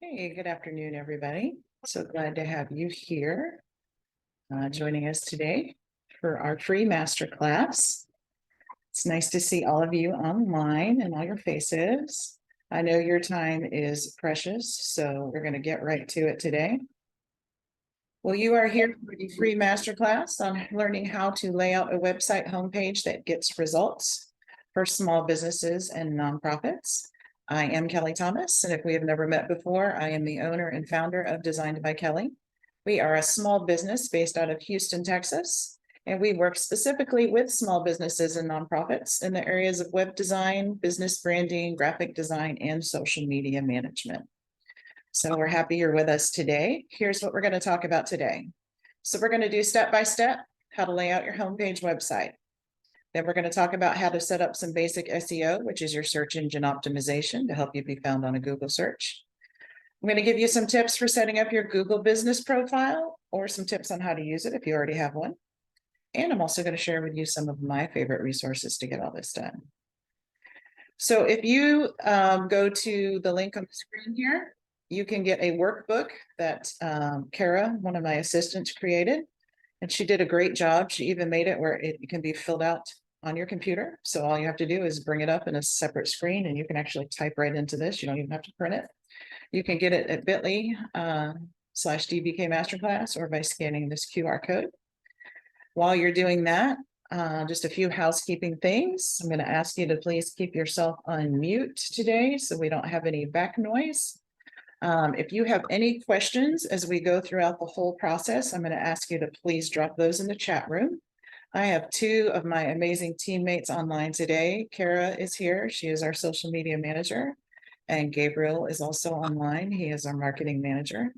Hey, good afternoon, everybody. So glad to have you here joining us today for our free masterclass. It's nice to see all of you online and all your faces. I know your time is precious, so we're going to get right to it today. Well, you are here for the free masterclass on learning how to lay out a website homepage that gets results for small businesses and nonprofits. I am Kelly Thomas, and if we have never met before, I am the owner and founder of Designed by Kelly. We are a small business based out of Houston, Texas, and we work specifically with small businesses and nonprofits in the areas of web design, business branding, graphic design, and social media management. So we're happy you're with us today. Here's what we're going to talk about today. So we're going to do step-by-step how to lay out your homepage website. Then we're going to talk about how to set up some basic SEO, which is your search engine optimization to help you be found on a Google search. I'm going to give you some tips for setting up your Google business profile or some tips on how to use it if you already have one. And I'm also going to share with you some of my favorite resources to get all this done. So if you go to the link on the screen here, you can get a workbook that Kara, one of my assistants, created. And she did a great job. She even made it where it can be filled out on your computer. So all you have to do is bring it up in a separate screen and you can actually type right into this. You don't even have to print it. You can get it at bit.ly/DBK Masterclass or by scanning this QR code. While you're doing that, just a few housekeeping things. I'm going to ask you to please keep yourself on mute today so we don't have any back noise. If you have any questions as we go throughout the whole process, I'm going to ask you to please drop those in the chat room. I have two of my amazing teammates online today. Kara is here. She is our social media manager. And Gabriel is also online. He is our marketing manager.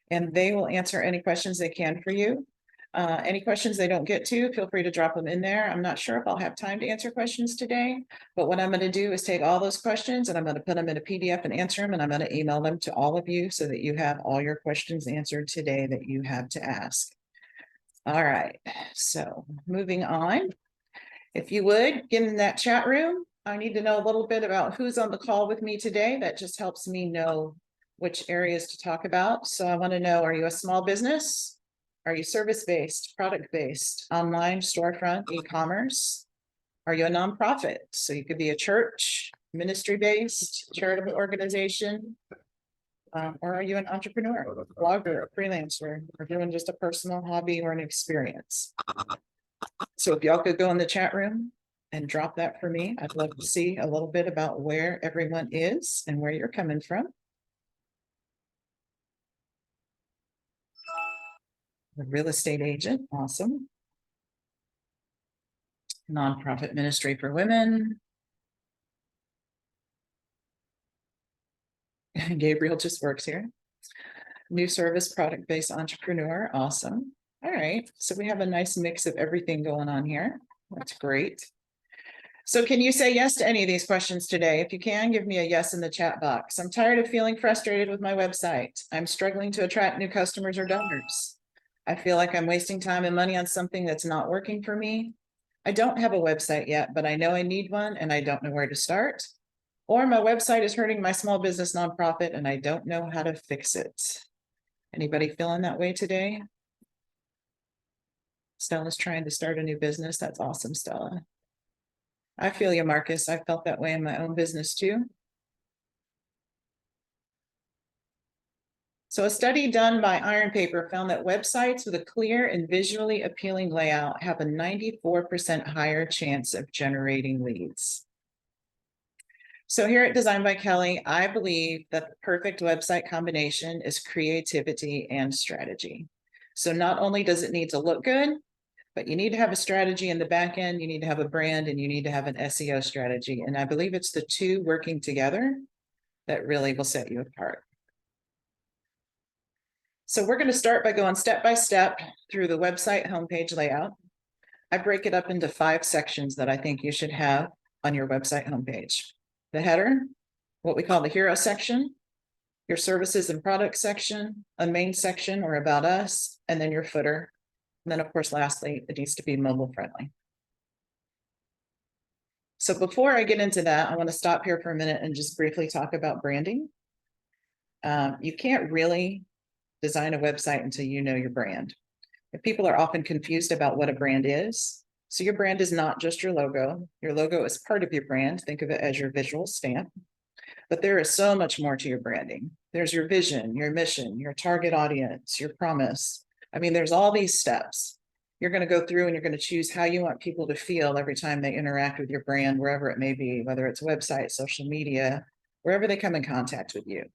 And they will answer any questions they can for you. Any questions they don't get to, feel free to drop them in there. I'm not sure if I'll have time to answer questions today, but what I'm going to do is take all those questions and I'm going to put them in a PDF and answer them, and I'm going to email them to all of you so that you have all your questions answered today that you have to ask. All right, so moving on. If you would, get in that chat room. I need to know a little bit about who's on the call with me today. That just helps me know which areas to talk about. So I want to know, are you a small business? Are you service-based, product-based, online, storefront, e-commerce? Are you a nonprofit? So you could be a church, ministry-based, charitable organization, or are you an entrepreneur, a blogger, a freelancer, or doing just a personal hobby or an experience? So if y'all could go in the chat room and drop that for me, I'd love to see a little bit about where everyone is and where you're coming from. A real estate agent, awesome. Nonprofit ministry for women. Gabriel just works here. New service product-based entrepreneur, awesome. All right, so we have a nice mix of everything going on here. That's great. So can you say yes to any of these questions today? If you can, give me a yes in the chat box. I'm tired of feeling frustrated with my website. I'm struggling to attract new customers or donors. I feel like I'm wasting time and money on something that's not working for me. I don't have a website yet, but I know I need one and I don't know where to start. Or my website is hurting my small business nonprofit and I don't know how to fix it. Anybody feeling that way today? Stella's trying to start a new business. That's awesome, Stella. I feel you, Marcus. I felt that way in my own business too. So a study done by Iron Paper found that websites with a clear and visually appealing layout have a 94% higher chance of generating leads. So here at Designed by Kelly, I believe that the perfect website combination is creativity and strategy. So not only does it need to look good, but you need to have a strategy in the back end, you need to have a brand, and you need to have an SEO strategy. And I believe it's the two working together that really will set you apart. So we're going to start by going step by step through the website homepage layout. I break it up into 5 sections that I think you should have on your website homepage. The header, what we call the hero section, your services and products section, a main section or about us, and then your footer. And then, of course, lastly, it needs to be mobile friendly. So before I get into that, I want to stop here for a minute and just briefly talk about branding. You can't really design a website until you know your brand. If people are often confused about what a brand is. So your brand is not just your logo. Your logo is part of your brand. Think of it as your visual stamp. But there is so much more to your branding. There's your vision, your mission, your target audience, your promise. I mean, there's all these steps. You're going to go through and you're going to choose how you want people to feel every time they interact with your brand, wherever it may be, whether it's website, social media, wherever they come in contact with you.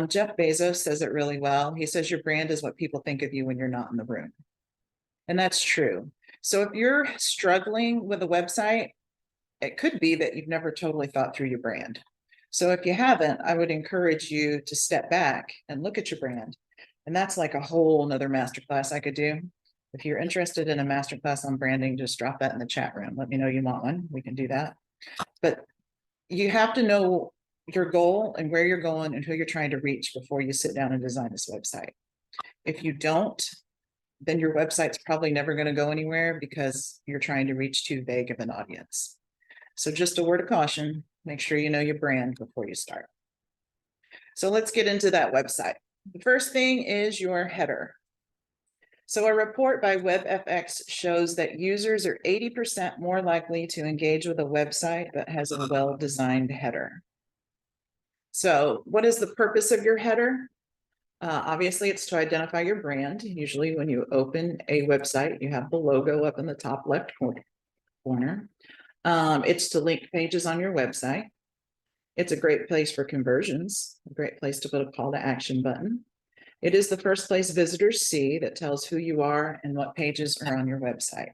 Jeff Bezos says it really well. He says your brand is what people think of you when you're not in the room. And that's true. So if you're struggling with a website, it could be that you've never totally thought through your brand. So if you haven't, I would encourage you to step back and look at your brand. And that's like a whole nother masterclass I could do. If you're interested in a masterclass on branding, just drop that in the chat room. Let me know you want one. We can do that. But you have to know your goal and where you're going and who you're trying to reach before you sit down and design this website. If you don't, then your website's probably never going to go anywhere because you're trying to reach too vague of an audience. So just a word of caution, make sure you know your brand before you start. So let's get into that website. The first thing is your header. So a report by WebFX shows that users are 80% more likely to engage with a website that has a well-designed header. So what is the purpose of your header? Obviously, it's to identify your brand. Usually when you open a website, you have the logo up in the top left corner. It's to link pages on your website. It's a great place for conversions, a great place to put a call to action button. It is the first place visitors see that tells who you are and what pages are on your website.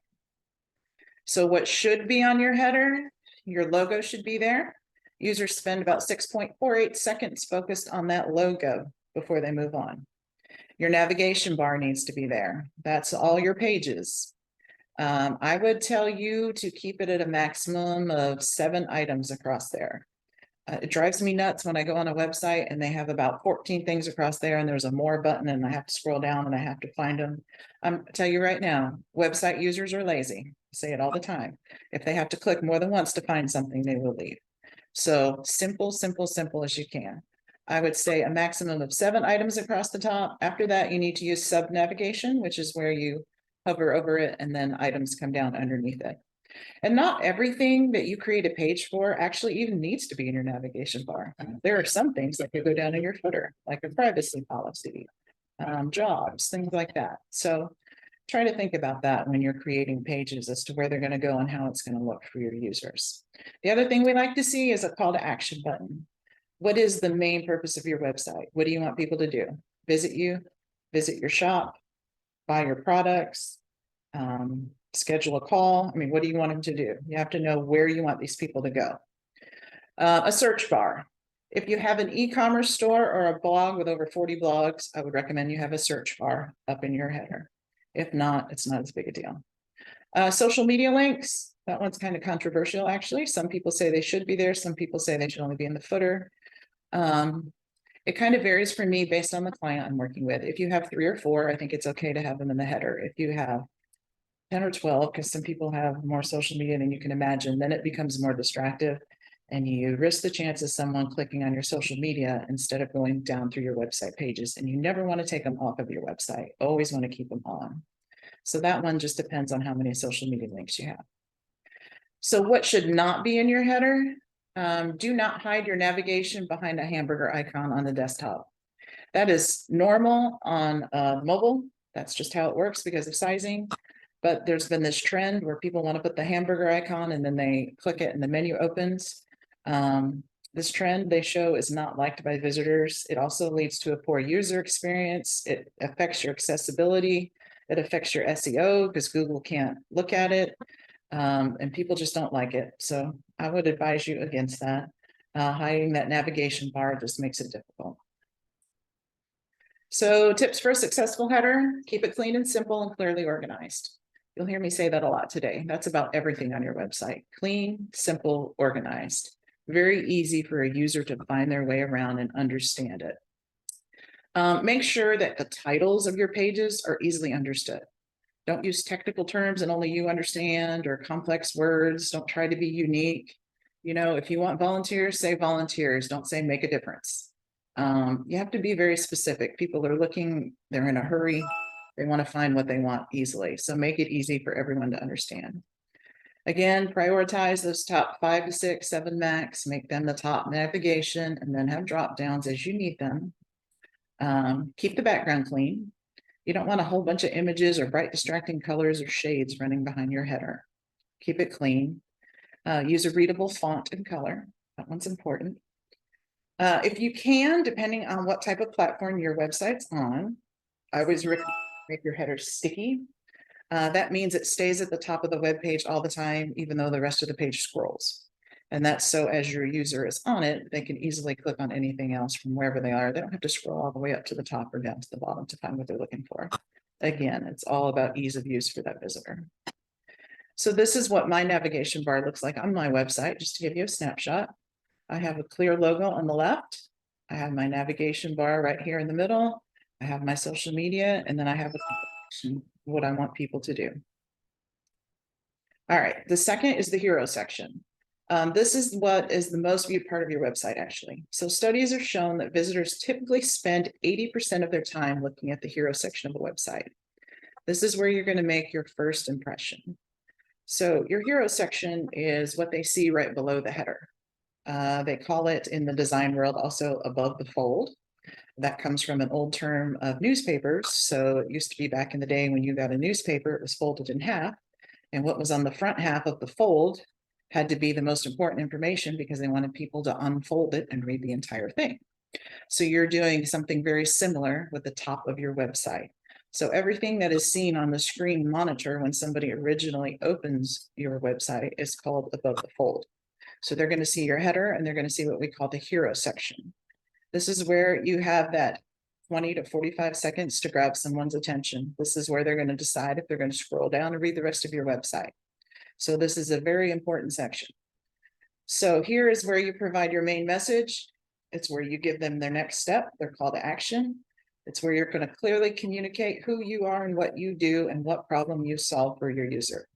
So what should be on your header? Your logo should be there. Users spend about 6.48 seconds focused on that logo before they move on. Your navigation bar needs to be there. That's all your pages. I would tell you to keep it at a maximum of 7 items across there. It drives me nuts when I go on a website and they have about 14 things across there and there's a more button and I have to scroll down and I have to find them. I tell you right now, website users are lazy. I say it all the time. If they have to click more than once to find something, they will leave. So simple, simple, simple as you can. I would say a maximum of 7 items across the top. After that, you need to use sub navigation, which is where you hover over it and then items come down underneath it. And not everything that you create a page for actually even needs to be in your navigation bar. There are some things that could go down in your footer, like a privacy policy, jobs, things like that. So try to think about that when you're creating pages as to where they're going to go and how it's going to look for your users. The other thing we like to see is a call to action button. What is the main purpose of your website? What do you want people to do? Visit you, visit your shop, buy your products, schedule a call. I mean, what do you want them to do? You have to know where you want these people to go. A search bar. If you have an e-commerce store or a blog with over 40 blogs, I would recommend you have a search bar up in your header. If not, it's not as big a deal. Social media links. That one's kind of controversial, actually. Some people say they should be there. Some people say they should only be in the footer. It kind of varies for me based on the client I'm working with. If you have 3 or 4, I think it's okay to have them in the header. If you have 10 or 12, because some people have more social media than you can imagine, then it becomes more distractive and you risk the chance of someone clicking on your social media instead of going down through your website pages. And you never want to take them off of your website. Always want to keep them on. So that one just depends on how many social media links you have. So what should not be in your header? Do not hide your navigation behind a hamburger icon on the desktop. That is normal on mobile. That's just how it works because of sizing. But there's been this trend where people want to put the hamburger icon and then they click it and the menu opens. This trend they show is not liked by visitors. It also leads to a poor user experience. It affects your accessibility. It affects your SEO because Google can't look at it. And people just don't like it. So I would advise you against that. Hiding that navigation bar just makes it difficult. So tips for a successful header: keep it clean and simple and clearly organized. You'll hear me say that a lot today. That's about everything on your website. Clean, simple, organized. Very easy for a user to find their way around and understand it. Make sure that the titles of your pages are easily understood. Don't use technical terms and only you understand, or complex words. Don't try to be unique. You know, if you want volunteers, say volunteers. Don't say make a difference. You have to be very specific. People are looking, they're in a hurry. They want to find what they want easily. So make it easy for everyone to understand. Again, prioritize those top 5 to 6, 7 max, make them the top navigation, and then have drop downs as you need them. Keep the background clean. You don't want a whole bunch of images or bright distracting colors or shades running behind your header. Keep it clean. Use a readable font and color. That one's important. If you can, depending on what type of platform your website's on, I always recommend make your header sticky. That means it stays at the top of the web page all the time, even though the rest of the page scrolls. And that's so as your user is on it, they can easily click on anything else from wherever they are. They don't have to scroll all the way up to the top or down to the bottom to find what they're looking for. Again, it's all about ease of use for that visitor. So this is what my navigation bar looks like on my website, just to give you a snapshot. I have a clear logo on the left. I have my navigation bar right here in the middle. I have my social media, and then I have what I want people to do. All right, the second is the hero section. This is what is the most viewed part of your website, actually. So studies have shown that visitors typically spend 80% of their time looking at the hero section of a website. This is where you're going to make your first impression. So your hero section is what they see right below the header. They call it in the design world also above the fold. That comes from an old term of newspapers. So it used to be back in the day when you got a newspaper, it was folded in half. And what was on the front half of the fold had to be the most important information because they wanted people to unfold it and read the entire thing. So you're doing something very similar with the top of your website. So everything that is seen on the screen monitor when somebody originally opens your website is called above the fold. So they're going to see your header and they're going to see what we call the hero section. This is where you have that 20 to 45 seconds to grab someone's attention. This is where they're going to decide if they're going to scroll down and read the rest of your website. So this is a very important section. So here is where you provide your main message. It's where you give them their next step, their call to action. It's where you're going to clearly communicate who you are and what you do and what problem you solve for your user.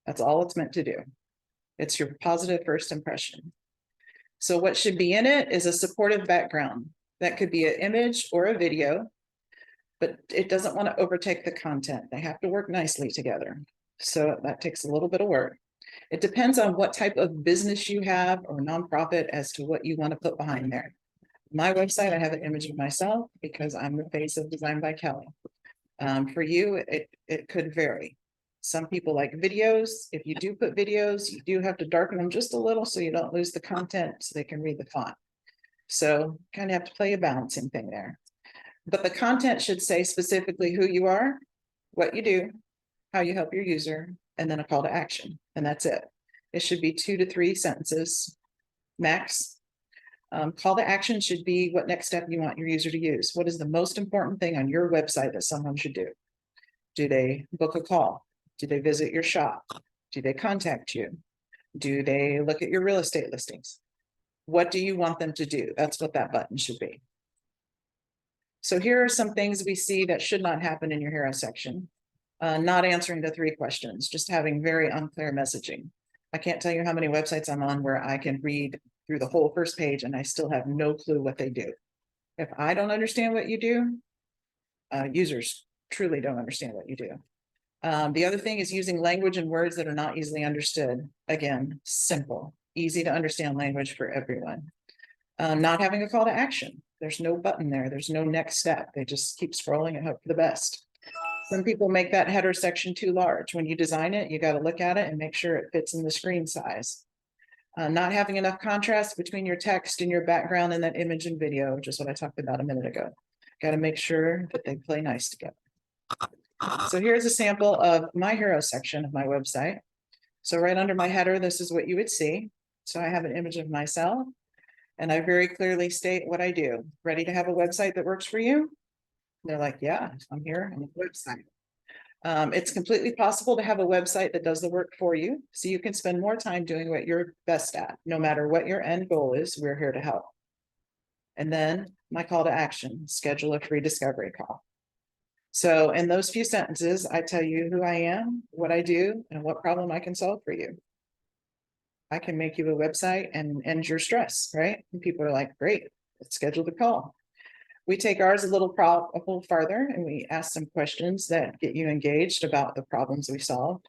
That's all it's meant to do. It's your positive first impression. So what should be in it is a supportive background. That could be an image or a video, but it doesn't want to overtake the content. They have to work nicely together. So that takes a little bit of work. It depends on what type of business you have or nonprofit as to what you want to put behind there. My website, I have an image of myself because I'm the face of Design by Kelly. For you, it could vary. Some people like videos. If you do put videos, you do have to darken them just a little so you don't lose the content so they can read the font. So kind of have to play a balancing thing there. But the content should say specifically who you are, what you do, how you help your user, and then a call to action. And that's it. It should be 2 to 3 sentences max. Call to action should be what next step you want your user to use. What is the most important thing on your website that someone should do? Do they book a call? Do they visit your shop? Do they contact you? Do they look at your real estate listings? What do you want them to do? That's what that button should be. So here are some things we see that should not happen in your hero section. Not answering the 3 questions, just having very unclear messaging. I can't tell you how many websites I'm on where I can read through the whole first page and I still have no clue what they do. If I don't understand what you do, users truly don't understand what you do. The other thing is using language and words that are not easily understood. Again, simple, easy to understand language for everyone. Not having a call to action. There's no button there. There's no next step. They just keep scrolling and hope for the best. Some people make that header section too large. When you design it, you got to look at it and make sure it fits in the screen size. Not having enough contrast between your text and your background and that image and video, which is what I talked about a minute ago. Got to make sure that they play nice together. So here's a sample of my hero section of my website. So right under my header, this is what you would see. So I have an image of myself and I very clearly state what I do. Ready to have a website that works for you? They're like, yeah, I'm here on the website. It's completely possible to have a website that does the work for you. So you can spend more time doing what you're best at. No matter what your end goal is, we're here to help. And then my call to action, schedule a free discovery call. So in those few sentences, I tell you who I am, what I do, and what problem I can solve for you. I can make you a website and end your stress, right? And people are like, great, let's schedule the call. We take ours a little farther, and we ask some questions that get you engaged about the problems we solve.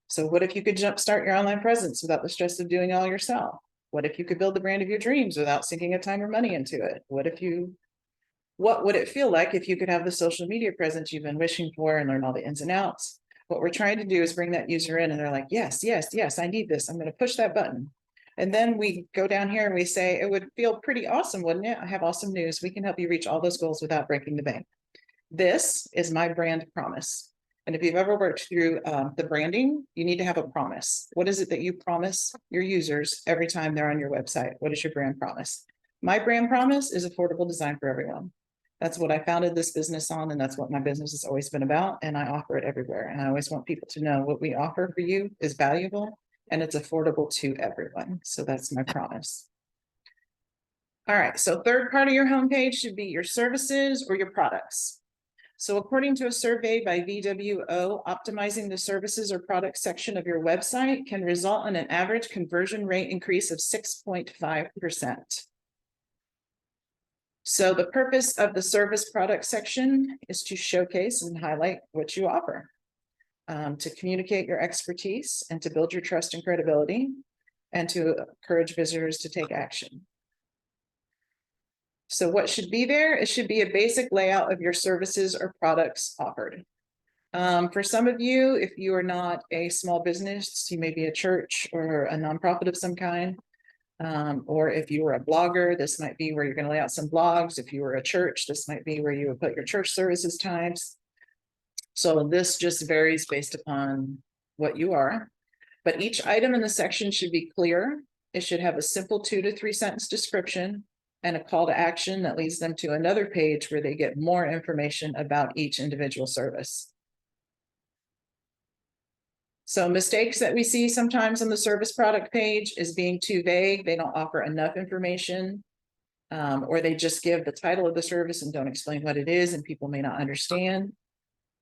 So what if you could jumpstart your online presence without the stress of doing it all yourself? What if you could build the brand of your dreams without sinking a time or money into it? What would it feel like if you could have the social media presence you've been wishing for and learn all the ins and outs? What we're trying to do is bring that user in, and they're like, yes, yes, yes, I need this. I'm going to push that button. And then we go down here and we say, it would feel pretty awesome, wouldn't it? I have awesome news. We can help you reach all those goals without breaking the bank. This is my brand promise. And if you've ever worked through the branding, you need to have a promise. What is it that you promise your users every time they're on your website? What is your brand promise? My brand promise is affordable design for everyone. That's what I founded this business on, and that's what my business has always been about. And I offer it everywhere. And I always want people to know what we offer for you is valuable and it's affordable to everyone. So that's my promise. All right, so third part of your homepage should be your services or your products. So according to a survey by VWO, optimizing the services or products section of your website can result in an average conversion rate increase of 6.5%. So the purpose of the service product section is to showcase and highlight what you offer, to communicate your expertise and to build your trust and credibility, and to encourage visitors to take action. So what should be there? It should be a basic layout of your services or products offered. For some of you, if you are not a small business, you may be a church or a nonprofit of some kind. Or if you were a blogger, this might be where you're going to lay out some blogs. If you were a church, this might be where you would put your church services times. So this just varies based upon what you are. But each item in the section should be clear. It should have a simple 2 to 3 sentence description and a call to action that leads them to another page where they get more information about each individual service. So mistakes that we see sometimes on the service product page is being too vague. They don't offer enough information, or they just give the title of the service and don't explain what it is, and people may not understand.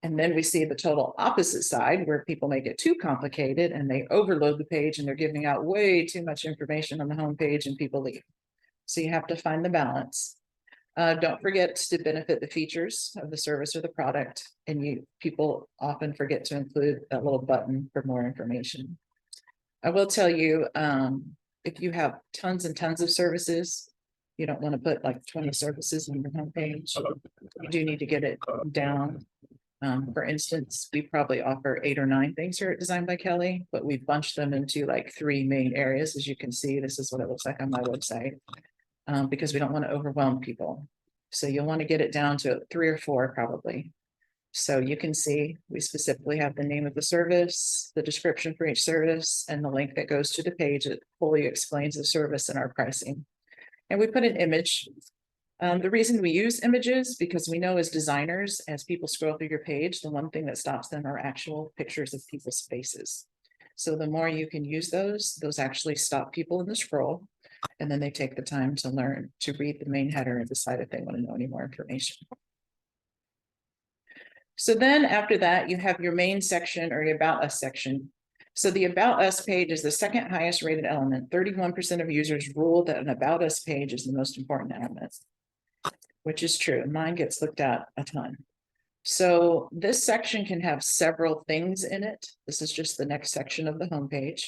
And then we see the total opposite side where people make it too complicated and they overload the page and they're giving out way too much information on the home page and people leave. So you have to find the balance. Don't forget to benefit the features of the service or the product. And people often forget to include that little button for more information. I will tell you, if you have tons and tons of services, you don't want to put like 20 services on your homepage. You do need to get it down. For instance, we probably offer 8 or 9 things here at Design by Kelly, but we've bunched them into like 3 main areas. As you can see, this is what it looks like on my website. Because we don't want to overwhelm people. So you'll want to get it down to 3 or 4 probably. So you can see we specifically have the name of the service, the description for each service, and the link that goes to the page that fully explains the service and our pricing. And we put an image. The reason we use images, because we know as designers, as people scroll through your page, the one thing that stops them are actual pictures of people's faces. So the more you can use those actually stop people in the scroll. And then they take the time to learn to read the main header and decide if they want to know any more information. So then after that, you have your main section or your About Us section. So the About Us page is the second highest rated element. 31% of users rule that an About Us page is the most important element, which is true. Mine gets looked at a ton. So this section can have several things in it. This is just the next section of the homepage.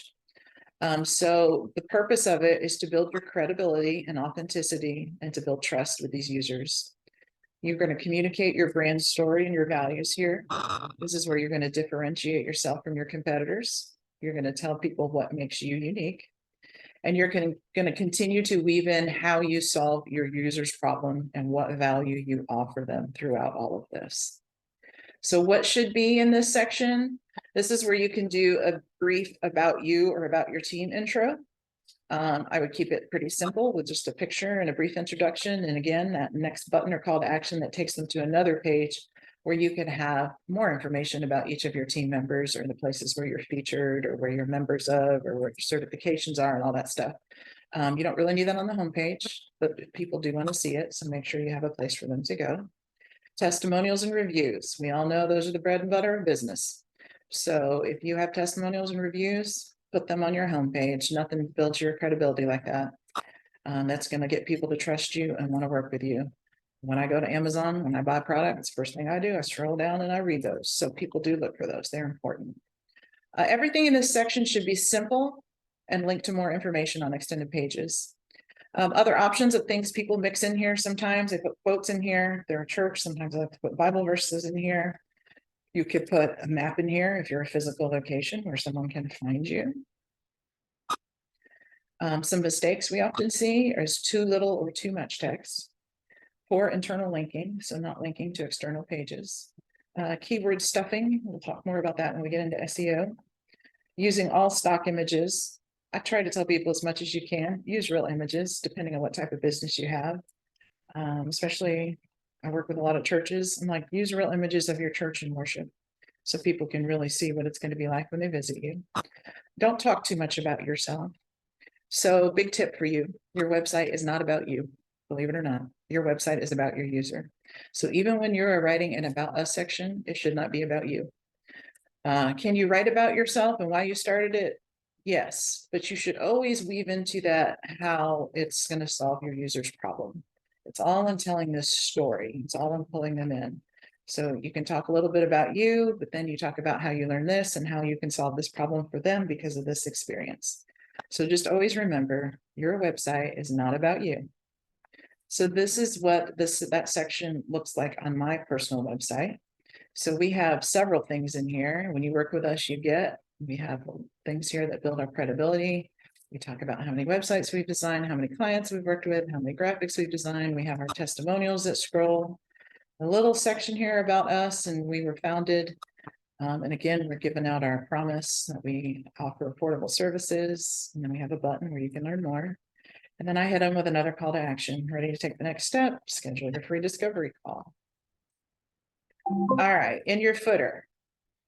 So the purpose of it is to build your credibility and authenticity and to build trust with these users. You're going to communicate your brand story and your values here. This is where you're going to differentiate yourself from your competitors. You're going to tell people what makes you unique. And you're going to continue to weave in how you solve your user's problem and what value you offer them throughout all of this. So what should be in this section? This is where you can do a brief about you or about your team intro. I would keep it pretty simple with just a picture and a brief introduction. And again, that next button or call to action that takes them to another page where you can have more information about each of your team members or the places where you're featured or where you're members of or where your certifications are and all that stuff. You don't really need that on the homepage, but people do want to see it. So make sure you have a place for them to go. Testimonials and reviews. We all know those are the bread and butter of business. So if you have testimonials and reviews, put them on your homepage. Nothing builds your credibility like that. That's going to get people to trust you and want to work with you. When I go to Amazon, when I buy products, first thing I do, I scroll down and I read those. So people do look for those. They're important. Everything in this section should be simple and linked to more information on extended pages. Other options of things people mix in here. Sometimes they put quotes in here. They're a church. Sometimes I like to put Bible verses in here. You could put a map in here if you're a physical location where someone can find you. Some mistakes we often see is too little or too much text. Poor internal linking, so not linking to external pages. Keyword stuffing, we'll talk more about that when we get into SEO. Using all stock images. I try to tell people as much as you can, use real images, depending on what type of business you have. Especially, I work with a lot of churches. I'm like, use real images of your church and worship so people can really see what it's going to be like when they visit you. Don't talk too much about yourself. So big tip for you, your website is not about you. Believe it or not, your website is about your user. So even when you're writing an About Us section, it should not be about you. Can you write about yourself and why you started it? Yes, but you should always weave into that how it's going to solve your user's problem. It's all in telling this story. It's all in pulling them in. So you can talk a little bit about you, but then you talk about how you learn this and how you can solve this problem for them because of this experience. So just always remember, your website is not about you. So this is what that section looks like on my personal website. So we have several things in here. When you work with us, we have things here that build our credibility. We talk about how many websites we've designed, how many clients we've worked with, how many graphics we've designed. We have our testimonials that scroll. A little section here about us, and we were founded. And again, we're giving out our promise that we offer affordable services. And then we have a button where you can learn more. And then I hit them with another call to action, ready to take the next step, schedule your free discovery call. All right, in your footer.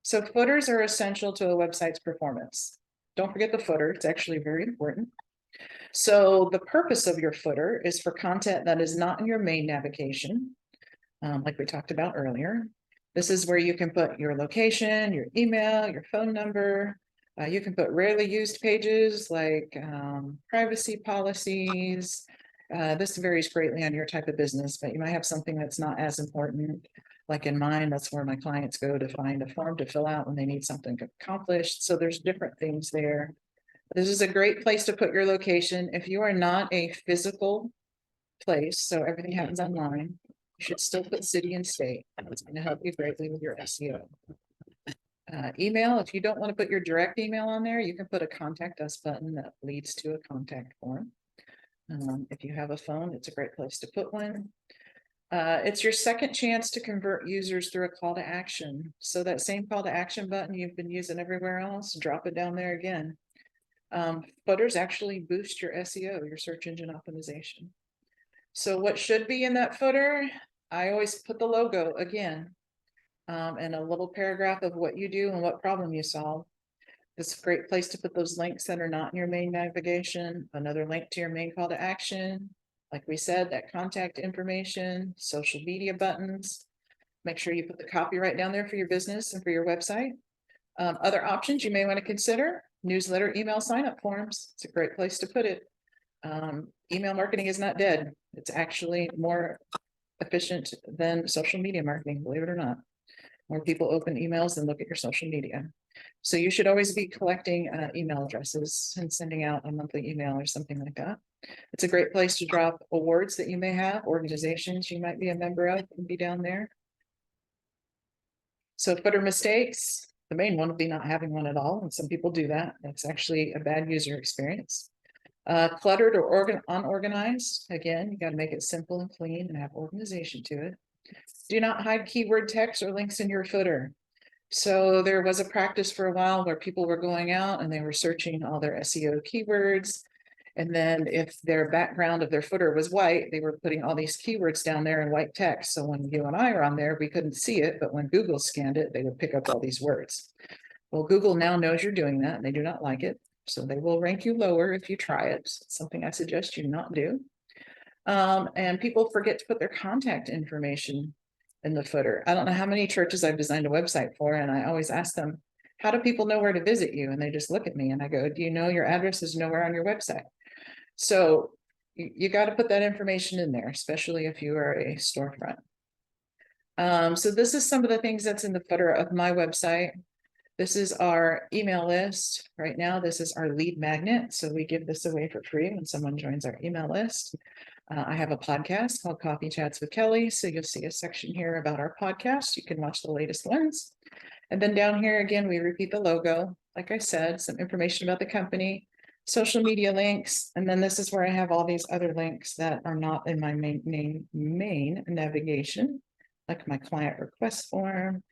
So footers are essential to a website's performance. Don't forget the footer, it's actually very important. So the purpose of your footer is for content that is not in your main navigation, like we talked about earlier. This is where you can put your location, your email, your phone number. You can put rarely used pages like privacy policies. This varies greatly on your type of business, but you might have something that's not as important. Like in mine, that's where my clients go to find a form to fill out when they need something accomplished. So there's different things there. This is a great place to put your location. If you are not a physical place, so everything happens online, you should still put city and state. It's going to help you greatly with your SEO. Email, if you don't want to put your direct email on there, you can put a contact us button that leads to a contact form. If you have a phone, it's a great place to put one. It's your second chance to convert users through a call to action. So that same call to action button you've been using everywhere else, drop it down there again. Footers actually boost your SEO, your search engine optimization. So what should be in that footer? I always put the logo again, and a little paragraph of what you do and what problem you solve. It's a great place to put those links that are not in your main navigation, another link to your main call to action. Like we said, that contact information, social media buttons. Make sure you put the copyright down there for your business and for your website. Other options you may want to consider, newsletter, email sign-up forms. It's a great place to put it. Email marketing is not dead. It's actually more efficient than social media marketing, believe it or not. More people open emails than look at your social media. So you should always be collecting email addresses and sending out a monthly email or something like that. It's a great place to drop awards that you may have, organizations you might be a member of can be down there. So footer mistakes, the main one would be not having one at all. And some people do that. That's actually a bad user experience. Cluttered or unorganized. Again, you got to make it simple and clean and have organization to it. Do not hide keyword text or links in your footer. So there was a practice for a while where people were going out and they were searching all their SEO keywords. And then if their background of their footer was white, they were putting all these keywords down there in white text. So when you and I are on there, we couldn't see it, but when Google scanned it, they would pick up all these words. Well, Google now knows you're doing that and they do not like it. So they will rank you lower if you try it. It's something I suggest you not do. And people forget to put their contact information in the footer. I don't know how many churches I've designed a website for, and I always ask them, how do people know where to visit you? And they just look at me and I go, do you know your address is nowhere on your website? So You got to put that information in there, especially if you are a storefront. So this is some of the things that's in the footer of my website. This is our email list. Right now, this is our lead magnet. So we give this away for free when someone joins our email list. I have a podcast called Coffee Chats with Kelly. So you'll see a section here about our podcast. You can watch the latest ones. And then down here, again, we repeat the logo. Like I said, some information about the company, social media links. And then this is where I have all these other links that are not in my main navigation, like my client request form.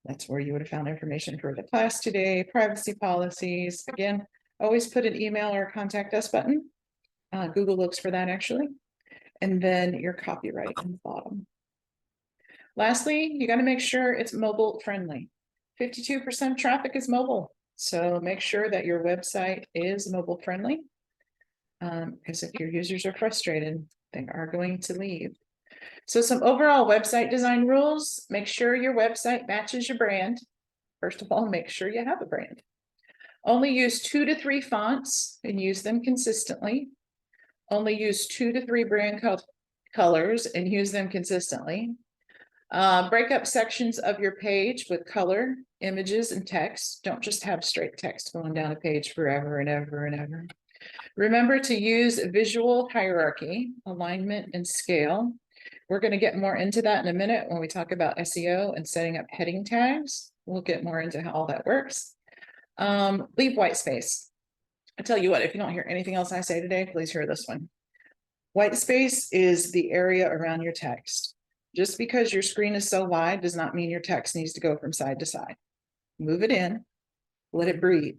That's where you would have found information for the class today, privacy policies. Again, always put an email or contact us button. Google looks for that actually. And then your copyright on the bottom. Lastly, you got to make sure it's mobile friendly. 52% traffic is mobile. So make sure that your website is mobile friendly. Because if your users are frustrated, they are going to leave. So some overall website design rules: make sure your website matches your brand. First of all, make sure you have a brand. Only use 2 to 3 fonts and use them consistently. Only use 2 to 3 brand colors and use them consistently. Break up sections of your page with color, images, and text. Don't just have straight text going down a page forever and ever and ever. Remember to use visual hierarchy, alignment, and scale. We're going to get more into that in a minute when we talk about SEO and setting up heading tags. We'll get more into how all that works. Leave white space. I tell you what, if you don't hear anything else I say today, please hear this one. White space is the area around your text. Just because your screen is so wide does not mean your text needs to go from side to side. Move it in, let it breathe.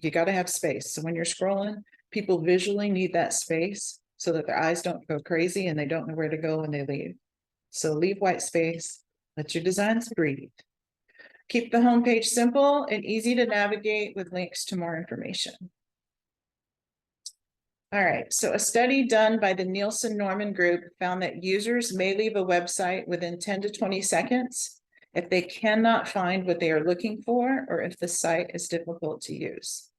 You got to have space. So when you're scrolling, people visually need that space so that their eyes don't go crazy and they don't know where to go when they leave. So leave white space, let your designs breathe. Keep the homepage simple and easy to navigate with links to more information. All right, so a study done by the Nielsen Norman Group found that users may leave a website within 10 to 20 seconds if they cannot find what they are looking for or if the site is difficult to use.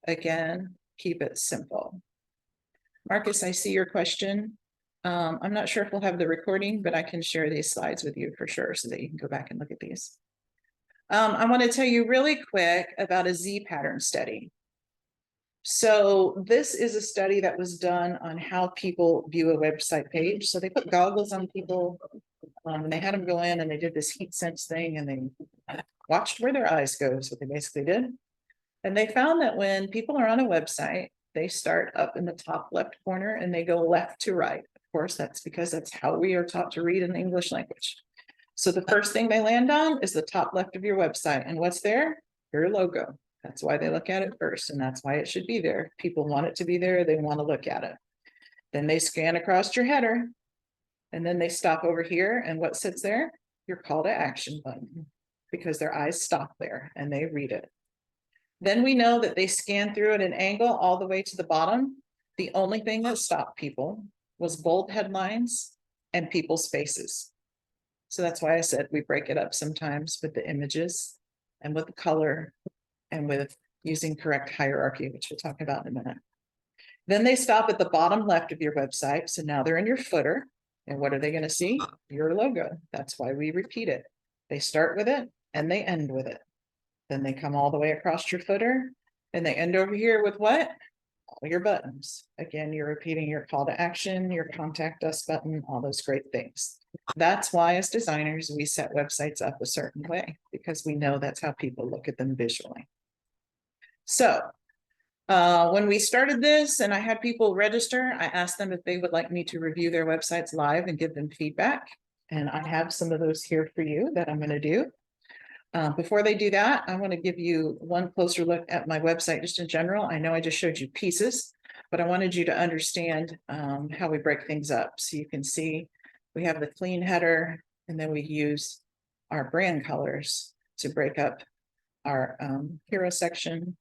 Again, keep it simple. Marcus, I see your question. I'm not sure if we'll have the recording, but I can share these slides with you for sure so that you can go back and look at these. I want to tell you really quick about a Z pattern study. So this is a study that was done on how people view a website page. So they put goggles on people and they had them go in and they did this heat sense thing and they watched where their eyes go is what they basically did. And they found that when people are on a website, they start up in the top left corner and they go left to right. Of course, that's because that's how we are taught to read in the English language. So the first thing they land on is the top left of your website. And what's there? Your logo. That's why they look at it first. And that's why it should be there. People want it to be there. They want to look at it. Then they scan across your header. And then they stop over here. And what sits there? Your call to action button. Because their eyes stop there and they read it. Then we know that they scan through at an angle all the way to the bottom. The only thing that stopped people was bold headlines and people's faces. So that's why I said we break it up sometimes with the images and with the color and with using correct hierarchy, which we'll talk about in a minute. Then they stop at the bottom left of your website. So now they're in your footer. And what are they going to see? Your logo. That's why we repeat it. They start with it and they end with it. Then they come all the way across your footer and they end over here with what? All your buttons. Again, you're repeating your call to action, your contact us button, all those great things. That's why as designers, we set websites up a certain way because we know that's how people look at them visually. So when we started this and I had people register, I asked them if they would like me to review their websites live and give them feedback. And I have some of those here for you that I'm going to do. Before they do that, I want to give you one closer look at my website just in general. I know I just showed you pieces, but I wanted you to understand how we break things up. So you can see we have the clean header, and then we use our brand colors to break up our hero section.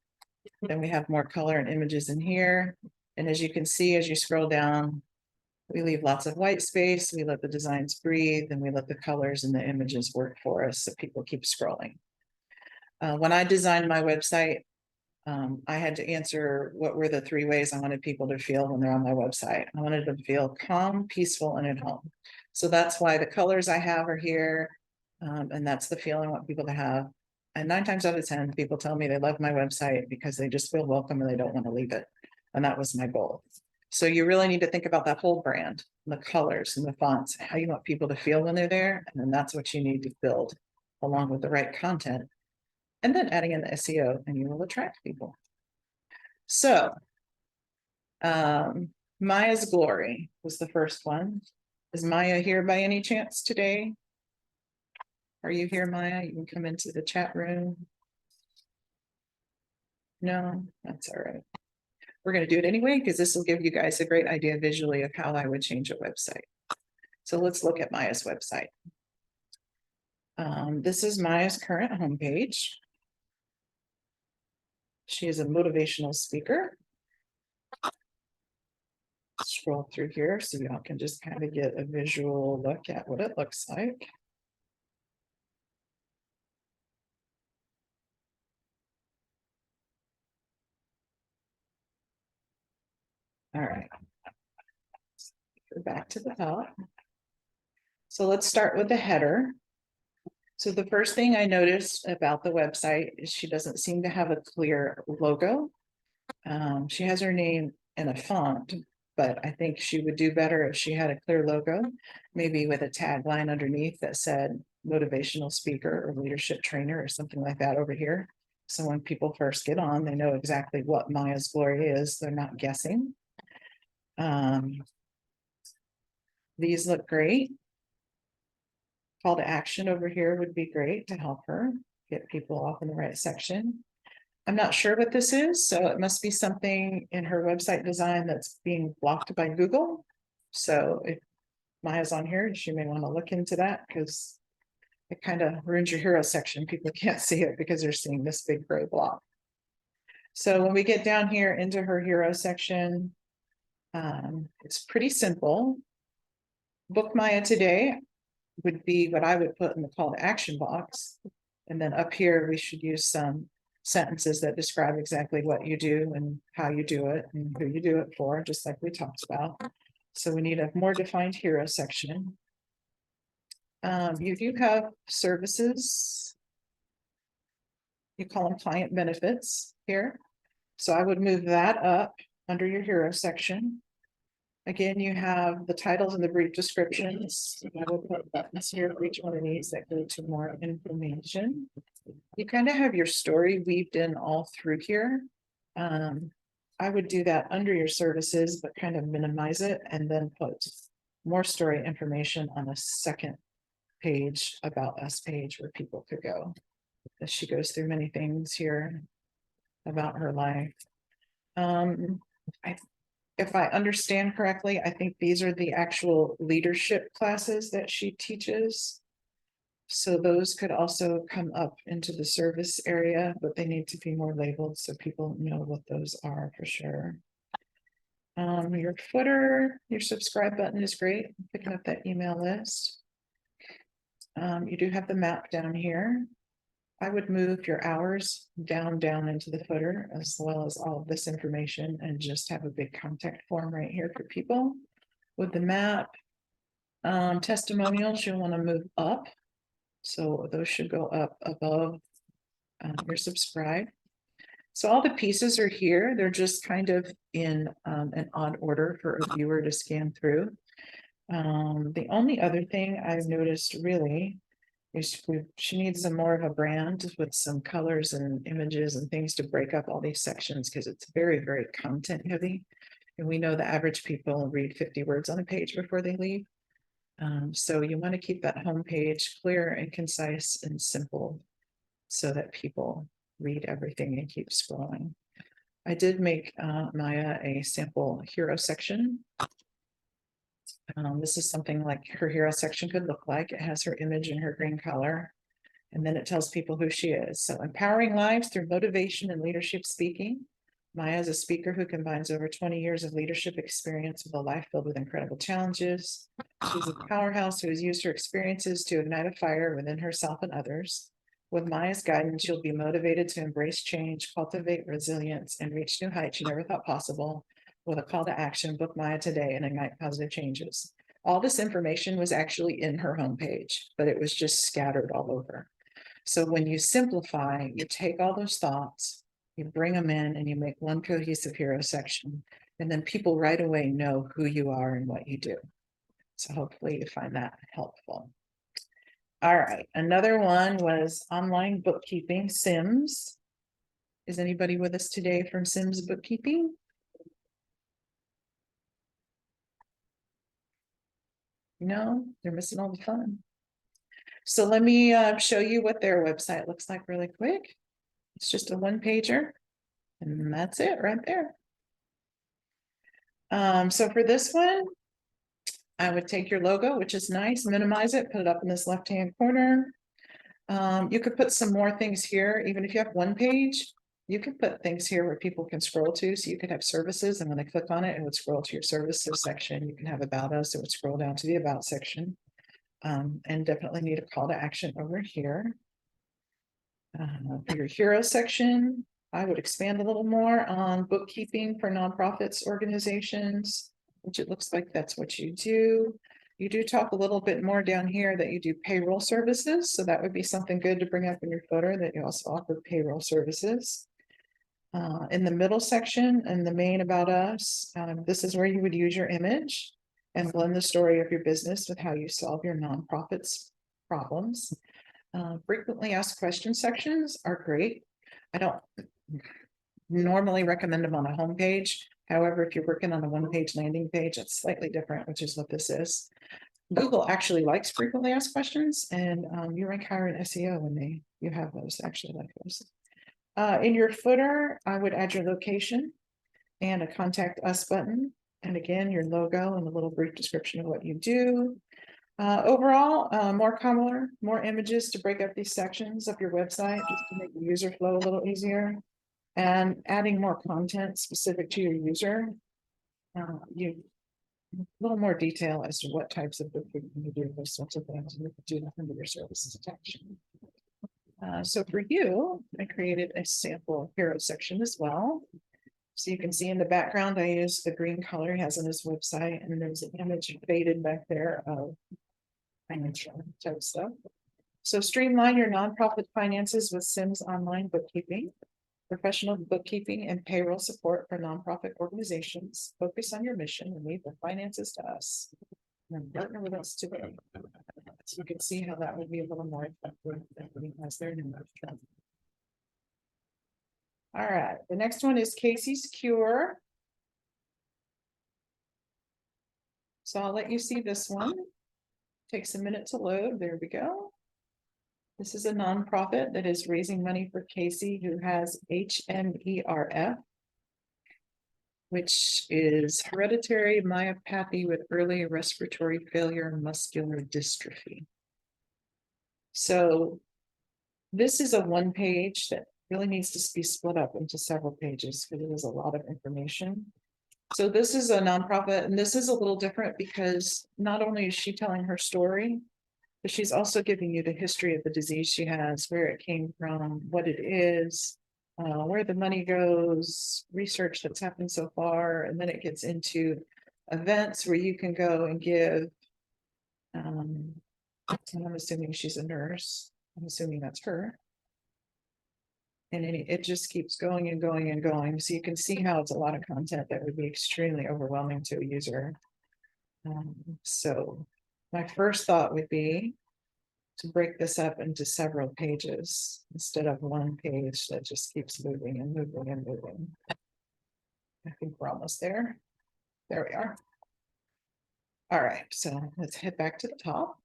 Then we have more color and images in here. And as you can see, as you scroll down, we leave lots of white space. We let the designs breathe and we let the colors and the images work for us so people keep scrolling. When I designed my website, I had to answer what were the 3 ways I wanted people to feel when they're on my website. I wanted them to feel calm, peaceful, and at home. So that's why the colors I have are here. And that's the feel I want people to have. And 9 times out of 10, people tell me they love my website because they just feel welcome and they don't want to leave it. And that was my goal. So you really need to think about that whole brand, the colors and the fonts, how you want people to feel when they're there. And then that's what you need to build along with the right content. And then adding in the SEO, and you will attract people. So Maya's Glory was the first one. Is Maya here by any chance today? Are you here, Maya? You can come into the chat room. No, that's all right. We're going to do it anyway, because this will give you guys a great idea visually of how I would change a website. So let's look at Maya's website. This is Maya's current homepage. She is a motivational speaker. Scroll through here so y'all can just kind of get a visual look at what it looks like. All right. Go back to the top. So let's start with the header. So the first thing I noticed about the website is she doesn't seem to have a clear logo. She has her name in a font, but I think she would do better if she had a clear logo, maybe with a tagline underneath that said motivational speaker or leadership trainer or something like that over here. So when people first get on, they know exactly what Maya's Glory is. They're not guessing. These look great. Call to action over here would be great to help her get people off in the right section. I'm not sure what this is, so it must be something in her website design that's being blocked by Google. So if Maya's on here, she may want to look into that, because it kind of ruins your hero section. People can't see it because they're seeing this big gray block. So when we get down here into her hero section, it's pretty simple. Book Maya today would be what I would put in the call to action box. And then up here, we should use some sentences that describe exactly what you do and how you do it and who you do it for, just like we talked about. So we need a more defined hero section. You do have services. You call them client benefits here. So I would move that up under your hero section. Again, you have the titles and the brief descriptions. I will put buttons here for each one of these that go to more information. You kind of have your story weaved in all through here. I would do that under your services, but kind of minimize it and then put more story information on a second page, about us page, where people could go. As she goes through many things here about her life. If I understand correctly, I think these are the actual leadership classes that she teaches. So those could also come up into the service area, but they need to be more labeled so people know what those are for sure. Your footer, your subscribe button is great. Picking up that email list. You do have the map down here. I would move your hours down into the footer, as well as all of this information, and just have a big contact form right here for people. With the map, testimonials, you'll want to move up. So those should go up above your subscribe. So all the pieces are here. They're just kind of in an odd order for a viewer to scan through. The only other thing I've noticed really is she needs some more of a brand with some colors and images and things to break up all these sections, because it's very, very content heavy. And we know the average people read 50 words on a page before they leave. So you want to keep that home page clear and concise and simple so that people read everything and keep scrolling. I did make Maya a sample hero section. This is something like her hero section could look like. It has her image in her green color, and then it tells people who she is. So empowering lives through motivation and leadership speaking. Maya is a speaker who combines over 20 years of leadership experience with a life filled with incredible challenges. She's a powerhouse who has used her experiences to ignite a fire within herself and others. With Maya's guidance, you'll be motivated to embrace change, cultivate resilience, and reach new heights you never thought possible. With a call to action, book Maya today and ignite positive changes. All this information was actually in her homepage, but it was just scattered all over. So when you simplify, you take all those thoughts, you bring them in, and you make one cohesive hero section. And then people right away know who you are and what you do. So hopefully you find that helpful. All right, another one was online bookkeeping, Sims. Is anybody with us today from Sims Bookkeeping? No, they're missing all the fun. So let me show you what their website looks like really quick. It's just a one pager, and that's it right there. So for this one, I would take your logo, which is nice, minimize it, put it up in this left-hand corner. You could put some more things here, even if you have one page, you could put things here where people can scroll to. So you could have services, and when they click on it, it would scroll to your services section. You can have about us, it would scroll down to the about section. And definitely need a call to action over here. For your hero section, I would expand a little more on bookkeeping for nonprofits, organizations, which it looks like that's what you do. You do talk a little bit more down here that you do payroll services. So that would be something good to bring up in your footer, that you also offer payroll services. In the middle section and the main about us, this is where you would use your image and blend the story of your business with how you solve your nonprofit's problems. Frequently asked question sections are great. I don't normally recommend them on a home page. However, if you're working on a one-page landing page, it's slightly different, which is what this is. Google actually likes frequently asked questions, and you rank higher in SEO when you have those, actually like those. In your footer, I would add your location and a contact us button. And again, your logo and a little brief description of what you do. Overall, more color, more images to break up these sections of your website just to make the user flow a little easier. And adding more content specific to your user. You a little more detail as to what types of bookkeeping you do, those sorts of things, and you can do that under your services section. So for you, I created a sample hero section as well. So you can see in the background, I used the green color he has on his website, and there's an image faded back there of financial type stuff. So streamline your nonprofit finances with Sims Online Bookkeeping. Professional bookkeeping and payroll support for nonprofit organizations. Focus on your mission and leave the finances to us. And partner with us today. So you can see how that would be a little more effective than putting us there. All right, the next one is Casey's Cure. So I'll let you see this one. Takes a minute to load. There we go. This is a nonprofit that is raising money for Casey, who has HMERF, which is hereditary myopathy with early respiratory failure and muscular dystrophy. So this is a one page that really needs to be split up into several pages because it is a lot of information. So this is a nonprofit, and this is a little different because not only is she telling her story, but she's also giving you the history of the disease she has, where it came from, what it is, where the money goes, research that's happened so far, and then it gets into events where you can go and give. And I'm assuming she's a nurse. I'm assuming that's her. And it just keeps going and going and going. So you can see how it's a lot of content that would be extremely overwhelming to a user. So my first thought would be to break this up into several pages instead of one page that just keeps moving and moving and moving. I think we're almost there. There we are. All right, so let's head back to the top.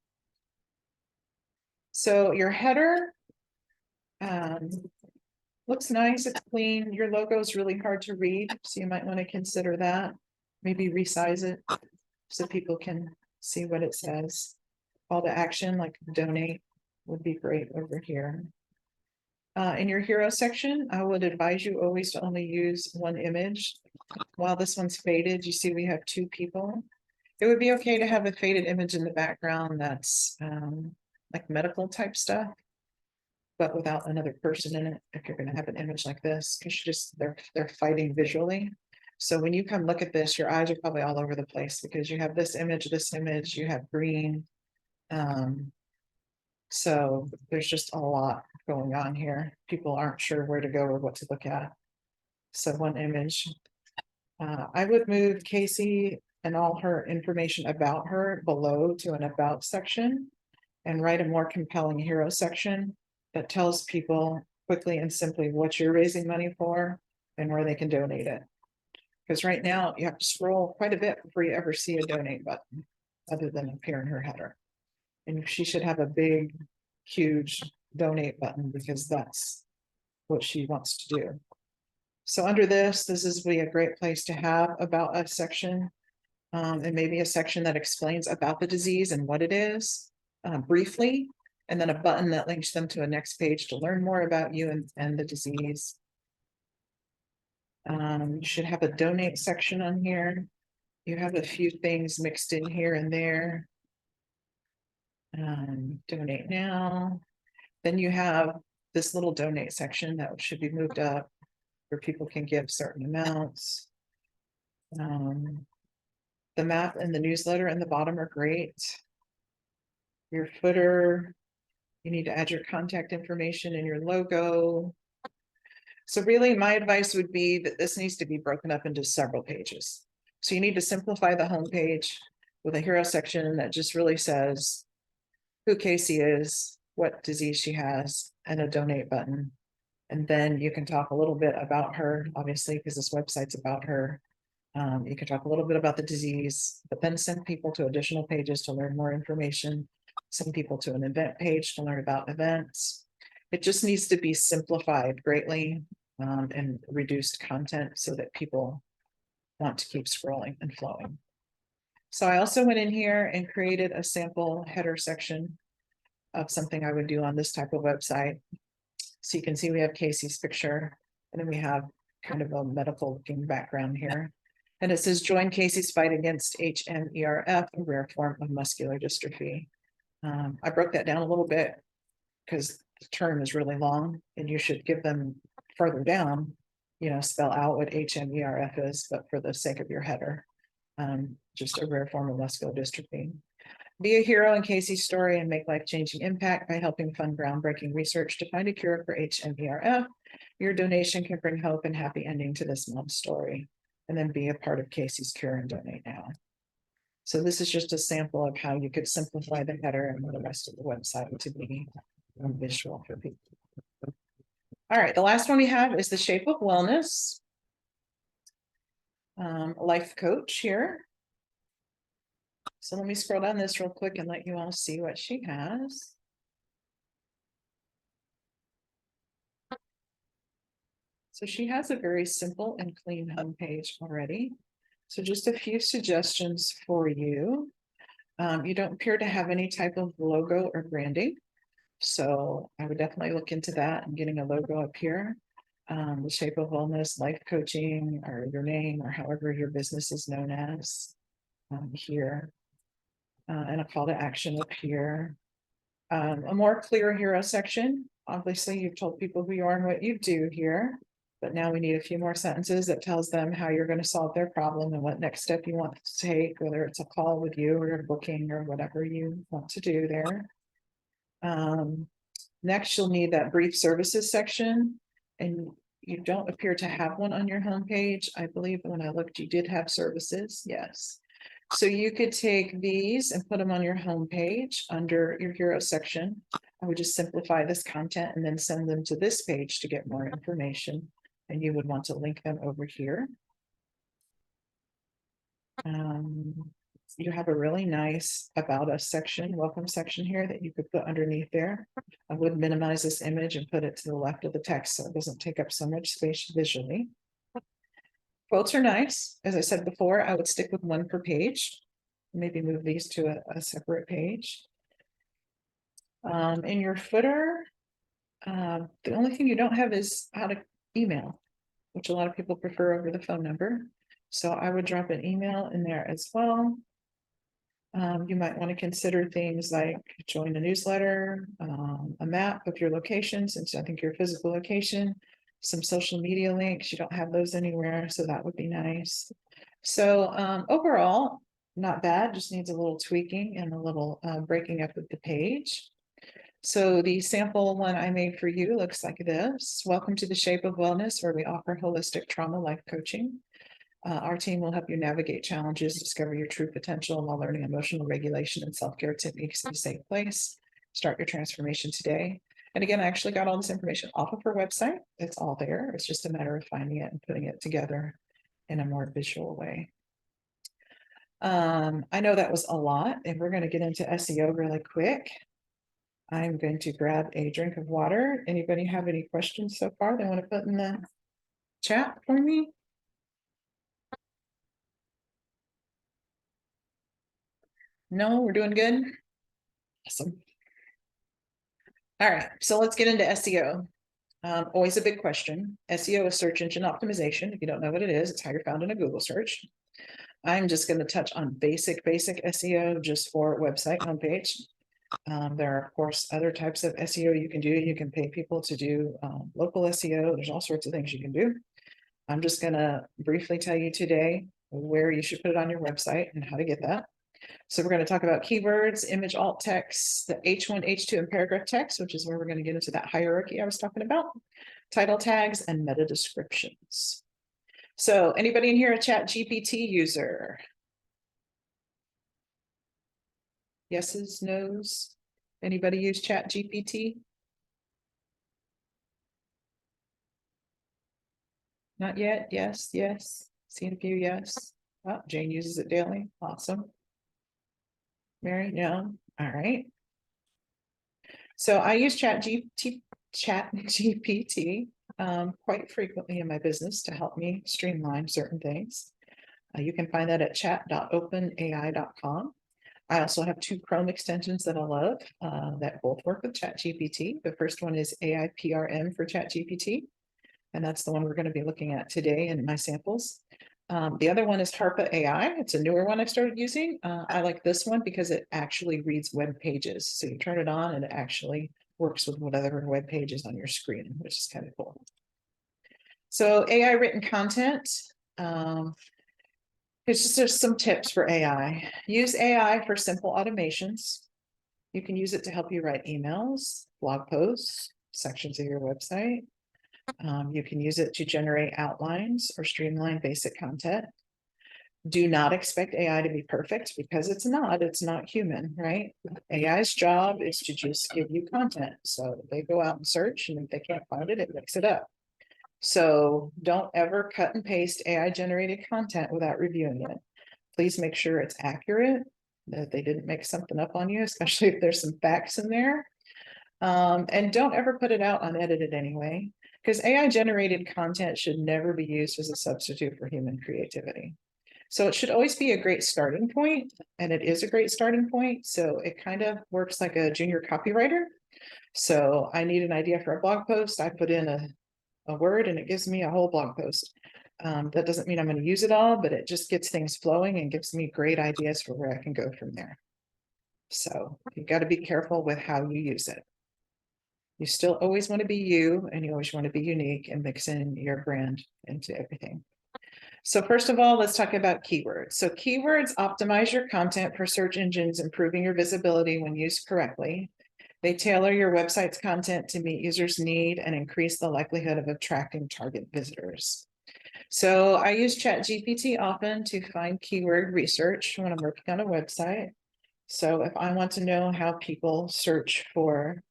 So your header looks nice, it's clean. Your logo is really hard to read, so you might want to consider that. Maybe resize it so people can see what it says. Call to action like donate would be great over here. In your hero section, I would advise you always to only use one image. While this one's faded, you see we have two people. It would be okay to have a faded image in the background that's like medical type stuff. but without another person in it, if you're gonna have an image like this, because they're fighting visually. So when you come look at this, your eyes are probably all over the place because you have this image, you have green. So there's just a lot going on here. People aren't sure where to go or what to look at. So one image. I would move Casey and all her information about her below to an about section and write a more compelling hero section that tells people quickly and simply what you're raising money for and where they can donate it. Because right now you have to scroll quite a bit before you ever see a donate button other than appear in her header. And she should have a big, huge donate button because that's what she wants to do. So under this is be a great place to have about us section. And maybe a section that explains about the disease and what it is briefly, and then a button that links them to a next page to learn more about you and the disease. You should have a donate section on here. You have a few things mixed in here and there. Donate now. Then you have this little donate section that should be moved up where people can give certain amounts. The map and the newsletter in the bottom are great. Your footer, you need to add your contact information and your logo. So really my advice would be that this needs to be broken up into several pages. So you need to simplify the home page with a hero section that just really says who Casey is, what disease she has, and a donate button. And then you can talk a little bit about her, obviously, because this website's about her. You can talk a little bit about the disease, but then send people to additional pages to learn more information, send people to an event page to learn about events. It just needs to be simplified greatly and reduced content so that people want to keep scrolling and flowing. So I also went in here and created a sample header section of something I would do on this type of website. So you can see we have Casey's picture, and then we have kind of a medical looking background here. And it says, join Casey's fight against HMERF, a rare form of muscular dystrophy. I broke that down a little bit because the term is really long and you should give them further down, spell out what HMERF is, but for the sake of your header, just a rare form of muscular dystrophy. Be a hero in Casey's story and make life-changing impact by helping fund groundbreaking research to find a cure for HMERF. Your donation can bring hope and happy ending to this mom's story. And then be a part of Casey's cure and donate now. So this is just a sample of how you could simplify the header and the rest of the website to be visual for people. All right, the last one we have is the Shape of Wellness. Life coach here. So let me scroll down this real quick and let you all see what she has. So she has a very simple and clean homepage already. So just a few suggestions for you. You don't appear to have any type of logo or branding. So I would definitely look into that and getting a logo up here. The Shape of Wellness, life coaching, or your name, or however your business is known as here. And a call to action up here. A more clear hero section. Obviously, you've told people who you are and what you do here, but now we need a few more sentences that tells them how you're going to solve their problem and what next step you want to take, whether it's a call with you or a booking or whatever you want to do there. Next, you'll need that brief services section, and you don't appear to have one on your homepage. I believe when I looked, you did have services. Yes. So you could take these and put them on your homepage under your hero section. I would just simplify this content and then send them to this page to get more information. And you would want to link them over here. You have a really nice about us section, welcome section here that you could put underneath there. I would minimize this image and put it to the left of the text so it doesn't take up so much space visually. Quotes are nice. As I said before, I would stick with one per page. Maybe move these to a separate page. In your footer, the only thing you don't have is how to email, which a lot of people prefer over the phone number. So I would drop an email in there as well. You might want to consider things like join a newsletter, a map of your location, since I think your physical location, some social media links. You don't have those anywhere, so that would be nice. So overall, not bad, just needs a little tweaking and a little breaking up of the page. So the sample one I made for you looks like this. Welcome to the Shape of Wellness, where we offer holistic trauma life coaching. Our team will help you navigate challenges, discover your true potential while learning emotional regulation and self-care techniques in a safe place. Start your transformation today. And again, I actually got all this information off of her website. It's all there. It's just a matter of finding it and putting it together in a more visual way. I know that was a lot, and we're going to get into SEO really quick. I'm going to grab a drink of water. Anybody have any questions so far they want to put in the chat for me? No, we're doing good. Awesome. All right, so let's get into SEO. Always a big question. SEO is search engine optimization. If you don't know what it is, it's how you're found in a Google search. I'm just going to touch on basic SEO just for website homepage. There are, of course, other types of SEO you can do. You can pay people to do local SEO. There's all sorts of things you can do. I'm just going to briefly tell you today where you should put it on your website and how to get that. So we're going to talk about keywords, image alt text, the H1, H2, and paragraph text, which is where we're going to get into that hierarchy I was talking about, title tags, and meta descriptions. So anybody in here a ChatGPT user? Yeses, nos? Anybody use ChatGPT? Not yet. Yes, yes. Seen a few, yes. Oh, Jane uses it daily. Awesome. Mary, no. All right. So I use ChatGPT quite frequently in my business to help me streamline certain things. You can find that at chat.openai.com. I also have 2 Chrome extensions that I love that both work with ChatGPT. The first one is AIPRM for ChatGPT, and that's the one we're going to be looking at today in my samples. The other one is Harpa AI. It's a newer one I've started using. I like this one because it actually reads web pages. So you turn it on and it actually works with whatever web page is on your screen, which is kind of cool. So AI written content. It's just some tips for AI. Use AI for simple automations. You can use it to help you write emails, blog posts, sections of your website. You can use it to generate outlines or streamline basic content. Do not expect AI to be perfect because it's not human, right? AI's job is to just give you content. So they go out and search, and if they can't find it, it picks it up. So don't ever cut and paste AI generated content without reviewing it. Please make sure it's accurate, that they didn't make something up on you, especially if there's some facts in there. And don't ever put it out unedited anyway, because AI generated content should never be used as a substitute for human creativity. So it should always be a great starting point, and it is a great starting point. So it kind of works like a junior copywriter. So I need an idea for a blog post. I put in a word and it gives me a whole blog post. That doesn't mean I'm going to use it all, but it just gets things flowing and gives me great ideas for where I can go from there. So you got to be careful with how you use it. You still always want to be you, and you always want to be unique and mix in your brand into everything. So first of all, let's talk about keywords. So keywords optimize your content for search engines, improving your visibility when used correctly. They tailor your website's content to meet users' need and increase the likelihood of attracting target visitors. So I use ChatGPT often to find keyword research when I'm working on a website. So if I want to know how people search for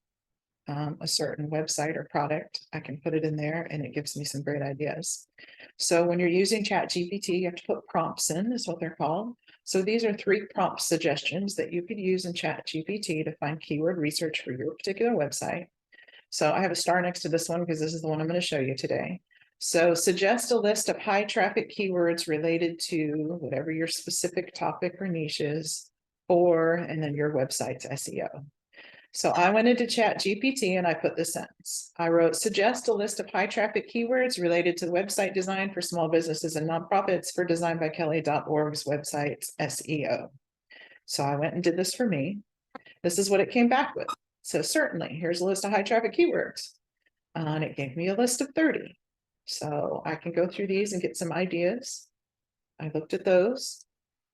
a certain website or product, I can put it in there and it gives me some great ideas. So when you're using ChatGPT, you have to put prompts in, is what they're called. So these are 3 prompt suggestions that you could use in ChatGPT to find keyword research for your particular website. So I have a star next to this one because this is the one I'm going to show you today. So suggest a list of high traffic keywords related to whatever your specific topic or niche is for, and then your website's SEO. So I went into ChatGPT and I put this sentence. I wrote, suggest a list of high traffic keywords related to website design for small businesses and nonprofits for designbykelly.org's website's SEO. So I went and did this for me. This is what it came back with. So certainly, here's a list of high traffic keywords. And it gave me a list of 30. So I can go through these and get some ideas. I looked at those.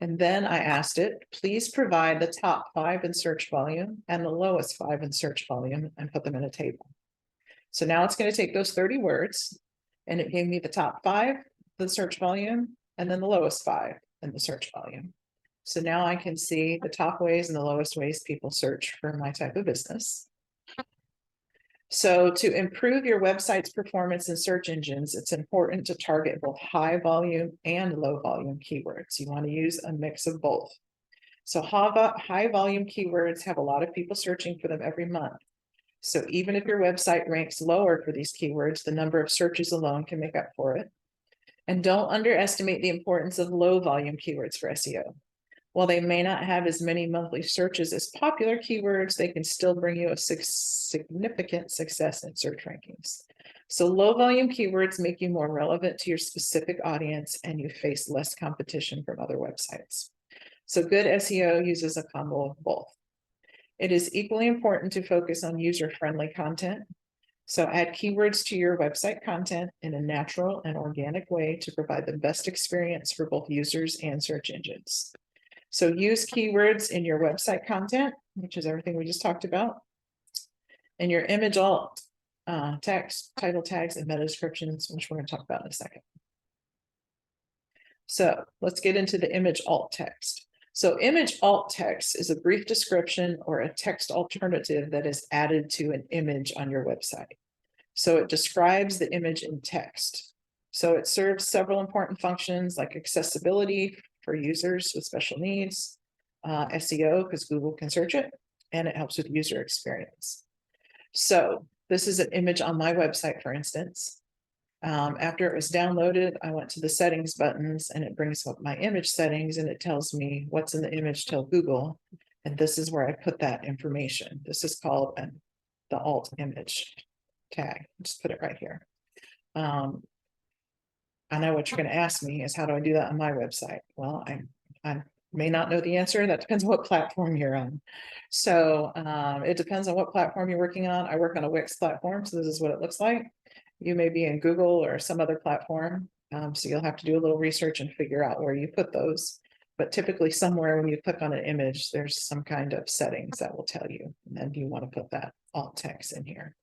And then I asked it, please provide the top 5 in search volume and the lowest 5 in search volume and put them in a table. So now it's going to take those 30 words and it gave me the top 5, the search volume, and then the lowest 5 in the search volume. So now I can see the top ways and the lowest ways people search for my type of business. So to improve your website's performance in search engines, it's important to target both high volume and low volume keywords. You want to use a mix of both. So high volume keywords have a lot of people searching for them every month. So even if your website ranks lower for these keywords, the number of searches alone can make up for it. And don't underestimate the importance of low volume keywords for SEO. While they may not have as many monthly searches as popular keywords, they can still bring you a significant success in search rankings. So low volume keywords make you more relevant to your specific audience and you face less competition from other websites. So good SEO uses a combo of both. It is equally important to focus on user-friendly content. So add keywords to your website content in a natural and organic way to provide the best experience for both users and search engines. So use keywords in your website content, which is everything we just talked about, and your image alt text, title tags, and meta descriptions, which we're going to talk about in a second. So let's get into the image alt text. So image alt text is a brief description or a text alternative that is added to an image on your website. So it describes the image in text. So it serves several important functions like accessibility for users with special needs, SEO because Google can search it, and it helps with user experience. So this is an image on my website, for instance. After it was downloaded, I went to the settings buttons and it brings up my image settings and it tells me what's in the image, tell Google. And this is where I put that information. This is called the alt image tag. Just put it right here. I know what you're going to ask me is how do I do that on my website? Well, I may not know the answer. That depends on what platform you're on. So it depends on what platform you're working on. I work on a Wix platform, so this is what it looks like. You may be in Google or some other platform. So you'll have to do a little research and figure out where you put those. But typically somewhere when you click on an image, there's some kind of settings that will tell you. And then you want to put that alt text in here.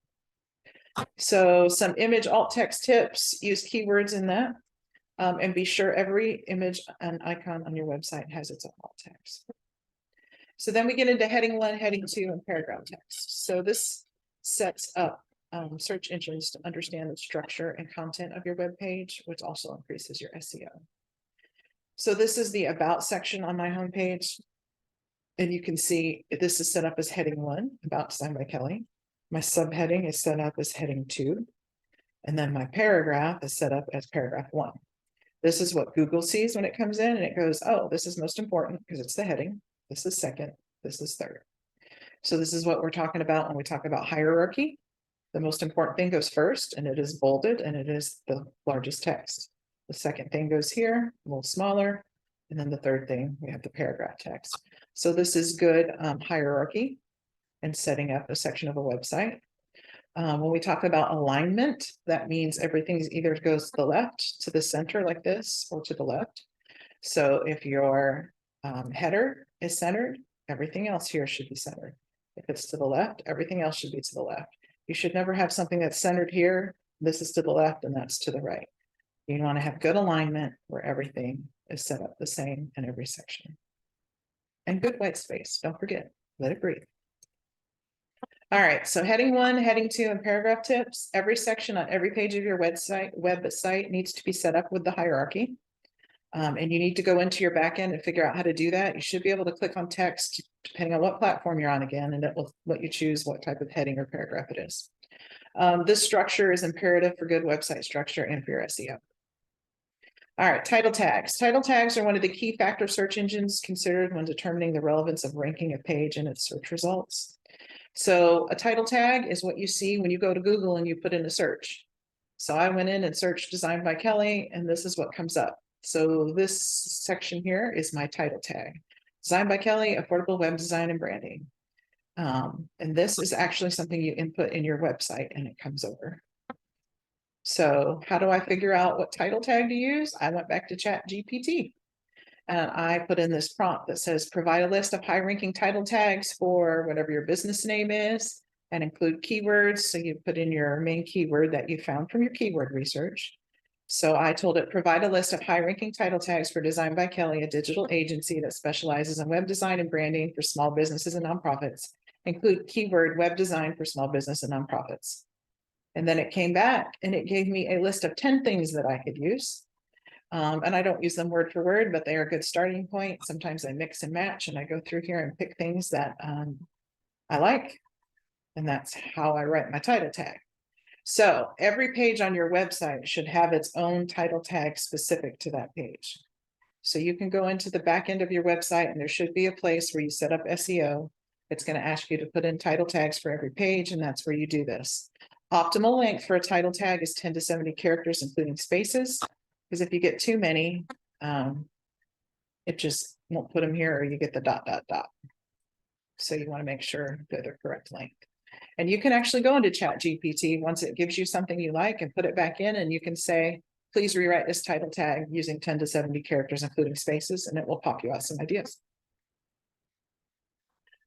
So some image alt text tips, use keywords in that. And be sure every image and icon on your website has its own alt text. So then we get into heading 1, heading 2, and paragraph text. So this sets up search engines to understand the structure and content of your web page, which also increases your SEO. So this is the about section on my homepage. And you can see this is set up as heading 1, about design by Kelly. My subheading is set up as heading 2. And then my paragraph is set up as paragraph 1. This is what Google sees when it comes in and it goes, oh, this is most important because it's the heading. This is second. This is third. So this is what we're talking about when we talk about hierarchy. The most important thing goes first and it is bolded and it is the largest text. The second thing goes here, a little smaller. And then the third thing, we have the paragraph text. So this is good hierarchy and setting up a section of a website. When we talk about alignment, that means everything either goes to the left, to the center like this, or to the left. So if your header is centered, everything else here should be centered. If it's to the left, everything else should be to the left. You should never have something that's centered here. This is to the left and that's to the right. You want to have good alignment where everything is set up the same in every section. And good white space. Don't forget, let it breathe. All right, so heading 1, heading 2, and paragraph tips. Every section on every page of your website needs to be set up with the hierarchy. And you need to go into your backend and figure out how to do that. You should be able to click on text, depending on what platform you're on again, and it will let you choose what type of heading or paragraph it is. This structure is imperative for good website structure and for your SEO. All right, title tags. Title tags are one of the key factor search engines considered when determining the relevance of ranking a page in its search results. So a title tag is what you see when you go to Google and you put in a search. So I went in and searched Design by Kelly, and this is what comes up. So this section here is my title tag. Designed by Kelly, affordable web design and branding. And this is actually something you input in your website and it comes over. So how do I figure out what title tag to use? I went back to ChatGPT and I put in this prompt that says, provide a list of high-ranking title tags for whatever your business name is and include keywords. So you put in your main keyword that you found from your keyword research. So I told it, provide a list of high-ranking title tags for Designed by Kelly, a digital agency that specializes in web design and branding for small businesses and nonprofits. Include keyword web design for small business and nonprofits. And then it came back and it gave me a list of 10 things that I could use. And I don't use them word for word, but they are a good starting point. Sometimes I mix and match and I go through here and pick things that I like. And that's how I write my title tag. So every page on your website should have its own title tag specific to that page. So you can go into the back end of your website and there should be a place where you set up SEO. It's going to ask you to put in title tags for every page, and that's where you do this. Optimal length for a title tag is 10 to 70 characters, including spaces, because if you get too many, it just won't put them here, or you get the ... So you want to make sure that they're correct length. And you can actually go into ChatGPT once it gives you something you like and put it back in, and you can say, please rewrite this title tag using 10 to 70 characters, including spaces, and it will pop you out some ideas.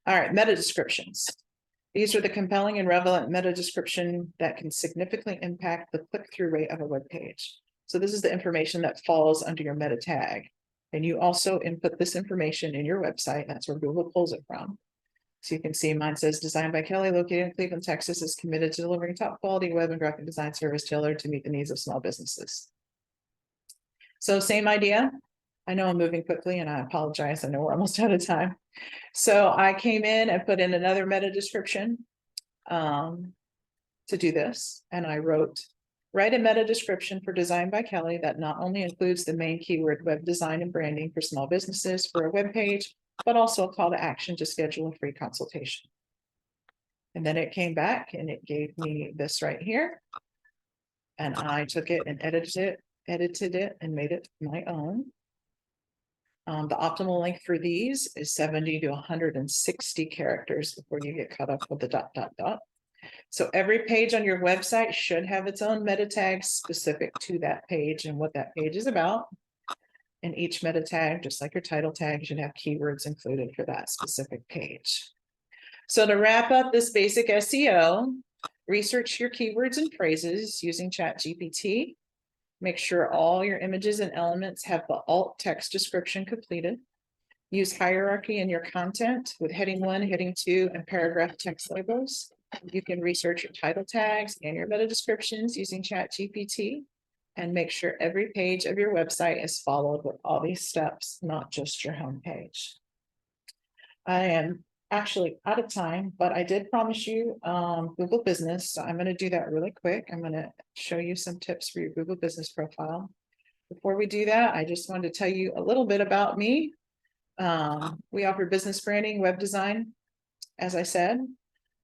All right, meta descriptions. These are the compelling and relevant meta description that can significantly impact the click-through rate of a web page. So this is the information that falls under your meta tag. And you also input this information in your website. That's where Google pulls it from. So you can see mine says Designed by Kelly, located in Cleveland, Texas, is committed to delivering top quality web and graphic design service tailored to meet the needs of small businesses. So same idea. I know I'm moving quickly and I apologize. I know we're almost out of time. So I came in and put in another meta description to do this. And I wrote, write a meta description for Designed by Kelly that not only includes the main keyword web design and branding for small businesses for a web page, but also a call to action to schedule a free consultation. And then it came back and it gave me this right here. And I took it and edited it and made it my own. The optimal length for these is 70 to 160 characters before you get caught up with the ... So every page on your website should have its own meta tag specific to that page and what that page is about. And each meta tag, just like your title tag, should have keywords included for that specific page. So to wrap up this basic SEO, research your keywords and phrases using ChatGPT. Make sure all your images and elements have the alt text description completed. Use hierarchy in your content with heading 1, heading 2, and paragraph text labels. You can research your title tags and your meta descriptions using ChatGPT, and make sure every page of your website is followed with all these steps, not just your home page. I am actually out of time, but I did promise you Google Business. So I'm going to do that really quick. I'm going to show you some tips for your Google Business profile. Before we do that, I just wanted to tell you a little bit about me. We offer business branding, web design. As I said,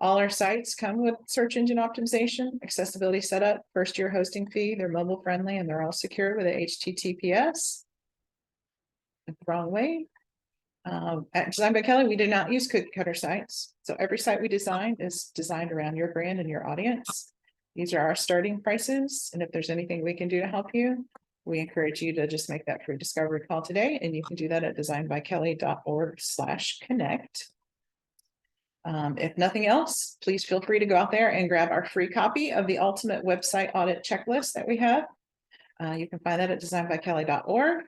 all our sites come with search engine optimization, accessibility setup, first-year hosting fee. They're mobile friendly and they're all secure with a HTTPS. The wrong way. At Designed by Kelly, we do not use cookie cutter sites. So every site we design is designed around your brand and your audience. These are our starting prices. And if there's anything we can do to help you, we encourage you to just make that free discovery call today. And you can do that at designedbykelly.org/connect. If nothing else, please feel free to go out there and grab our free copy of the ultimate website audit checklist that we have. You can find that at designedbykelly.org.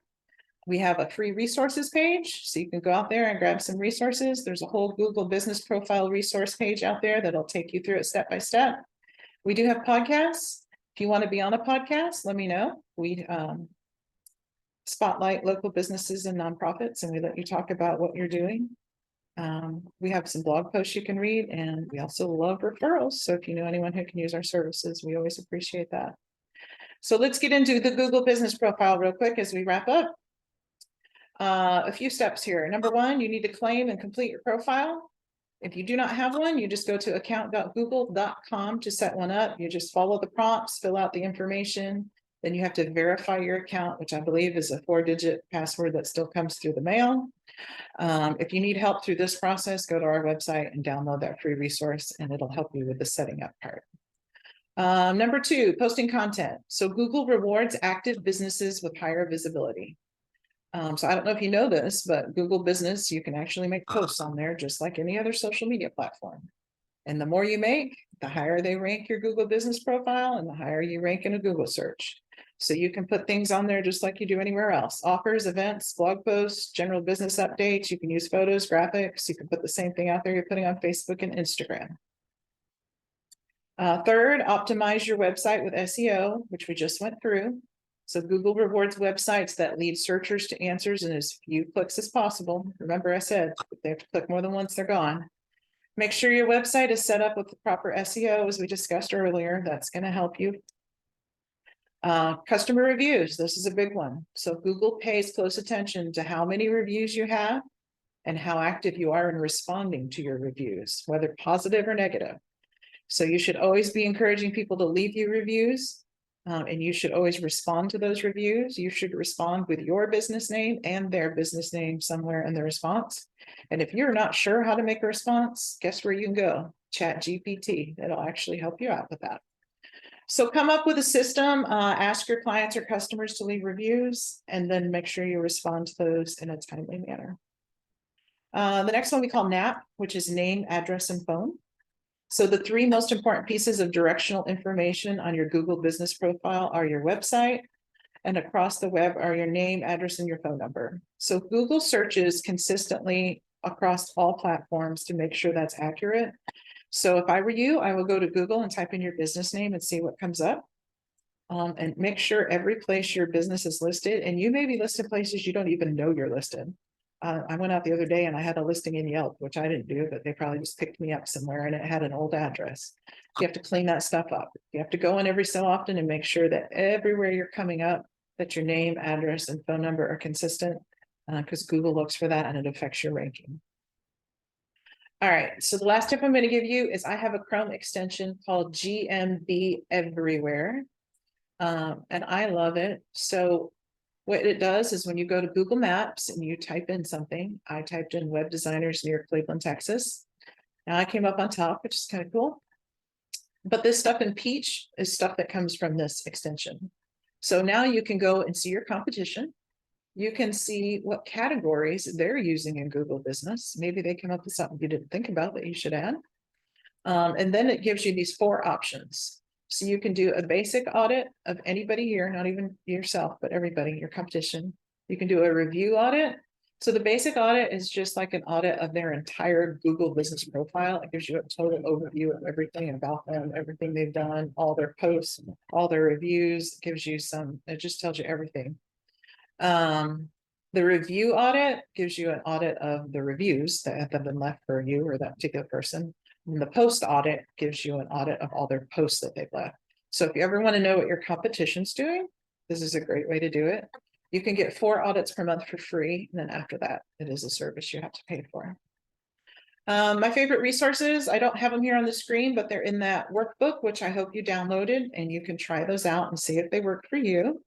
We have a free resources page, so you can go out there and grab some resources. There's a whole Google Business Profile resource page out there that'll take you through it step by step. We do have podcasts. If you want to be on a podcast, let me know. We spotlight local businesses and nonprofits, and we let you talk about what you're doing. We have some blog posts you can read, and we also love referrals. So if you know anyone who can use our services, we always appreciate that. So let's get into the Google Business Profile real quick as we wrap up. A few steps here. Number 1, you need to claim and complete your profile. If you do not have one, you just go to account.google.com to set one up. You just follow the prompts, fill out the information. Then you have to verify your account, which I believe is a 4-digit password that still comes through the mail. If you need help through this process, go to our website and download that free resource, and it'll help you with the setting up part. Number 2, posting content. So Google rewards active businesses with higher visibility. So I don't know if you know this, but Google Business, you can actually make posts on there just like any other social media platform. And the more you make, the higher they rank your Google Business profile and the higher you rank in a Google search. So you can put things on there just like you do anywhere else. Offers, events, blog posts, general business updates. You can use photos, graphics. You can put the same thing out there you're putting on Facebook and Instagram. Third, optimize your website with SEO, which we just went through. So Google rewards websites that lead searchers to answers in as few clicks as possible. Remember I said, if they have to click more than once, they're gone. Make sure your website is set up with the proper SEO, as we discussed earlier. That's going to help you. Customer reviews. This is a big one. So Google pays close attention to how many reviews you have and how active you are in responding to your reviews, whether positive or negative. So you should always be encouraging people to leave you reviews, and you should always respond to those reviews. You should respond with your business name and their business name somewhere in the response. And if you're not sure how to make a response, guess where you can go? ChatGPT. It'll actually help you out with that. So come up with a system, ask your clients or customers to leave reviews, and then make sure you respond to those in a timely manner. The next one we call NAP, which is name, address, and phone. So the 3 most important pieces of directional information on your Google business profile are your website, and across the web are your name, address, and your phone number. So Google searches consistently across all platforms to make sure that's accurate. So if I were you, I would go to Google and type in your business name and see what comes up. And make sure every place your business is listed, and you may be listed places you don't even know you're listed. I went out the other day and I had a listing in Yelp, which I didn't do, but they probably just picked me up somewhere and it had an old address. You have to clean that stuff up. You have to go in every so often and make sure that everywhere you're coming up, that your name, address, and phone number are consistent, because Google looks for that and it affects your ranking. All right, so the last tip I'm going to give you is I have a Chrome extension called GMB Everywhere, and I love it. So what it does is when you go to Google Maps and you type in something, I typed in web designers near Cleveland, Texas. Now I came up on top, which is kind of cool. But this stuff in peach is stuff that comes from this extension. So now you can go and see your competition. You can see what categories they're using in Google Business. Maybe they come up with something you didn't think about that you should add. And then it gives you these 4 options. So you can do a basic audit of anybody here, not even yourself, but everybody, your competition. You can do a review audit. So the basic audit is just like an audit of their entire Google business profile. It gives you a total overview of everything about them, everything they've done, all their posts, all their reviews. It gives you it just tells you everything. The review audit gives you an audit of the reviews that have been left for you or that particular person. And the post audit gives you an audit of all their posts that they've left. So if you ever want to know what your competition's doing, this is a great way to do it. You can get 4 audits per month for free. And then after that, it is a service you have to pay for. My favorite resources, I don't have them here on the screen, but they're in that workbook, which I hope you downloaded, and you can try those out and see if they work for you.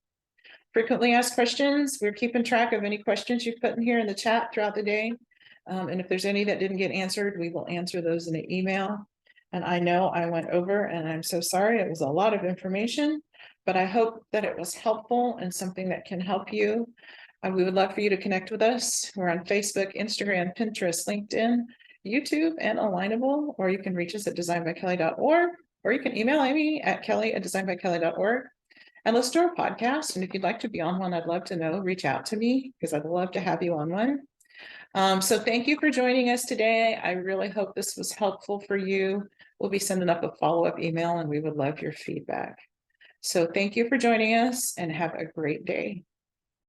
Frequently asked questions. We're keeping track of any questions you've put in here in the chat throughout the day. And if there's any that didn't get answered, we will answer those in an email. And I know I went over, and I'm so sorry. It was a lot of information, but I hope that it was helpful and something that can help you. We would love for you to connect with us. We're on Facebook, Instagram, Pinterest, LinkedIn, YouTube, and Alignable, or you can reach us at designbykelly.org, or you can email Amy at kelly@designbykelly.org. And let's do a podcast. And if you'd like to be on one, I'd love to know, reach out to me because I'd love to have you on one. So thank you for joining us today. I really hope this was helpful for you. We'll be sending up a follow-up email and we would love your feedback. So thank you for joining us and have a great day.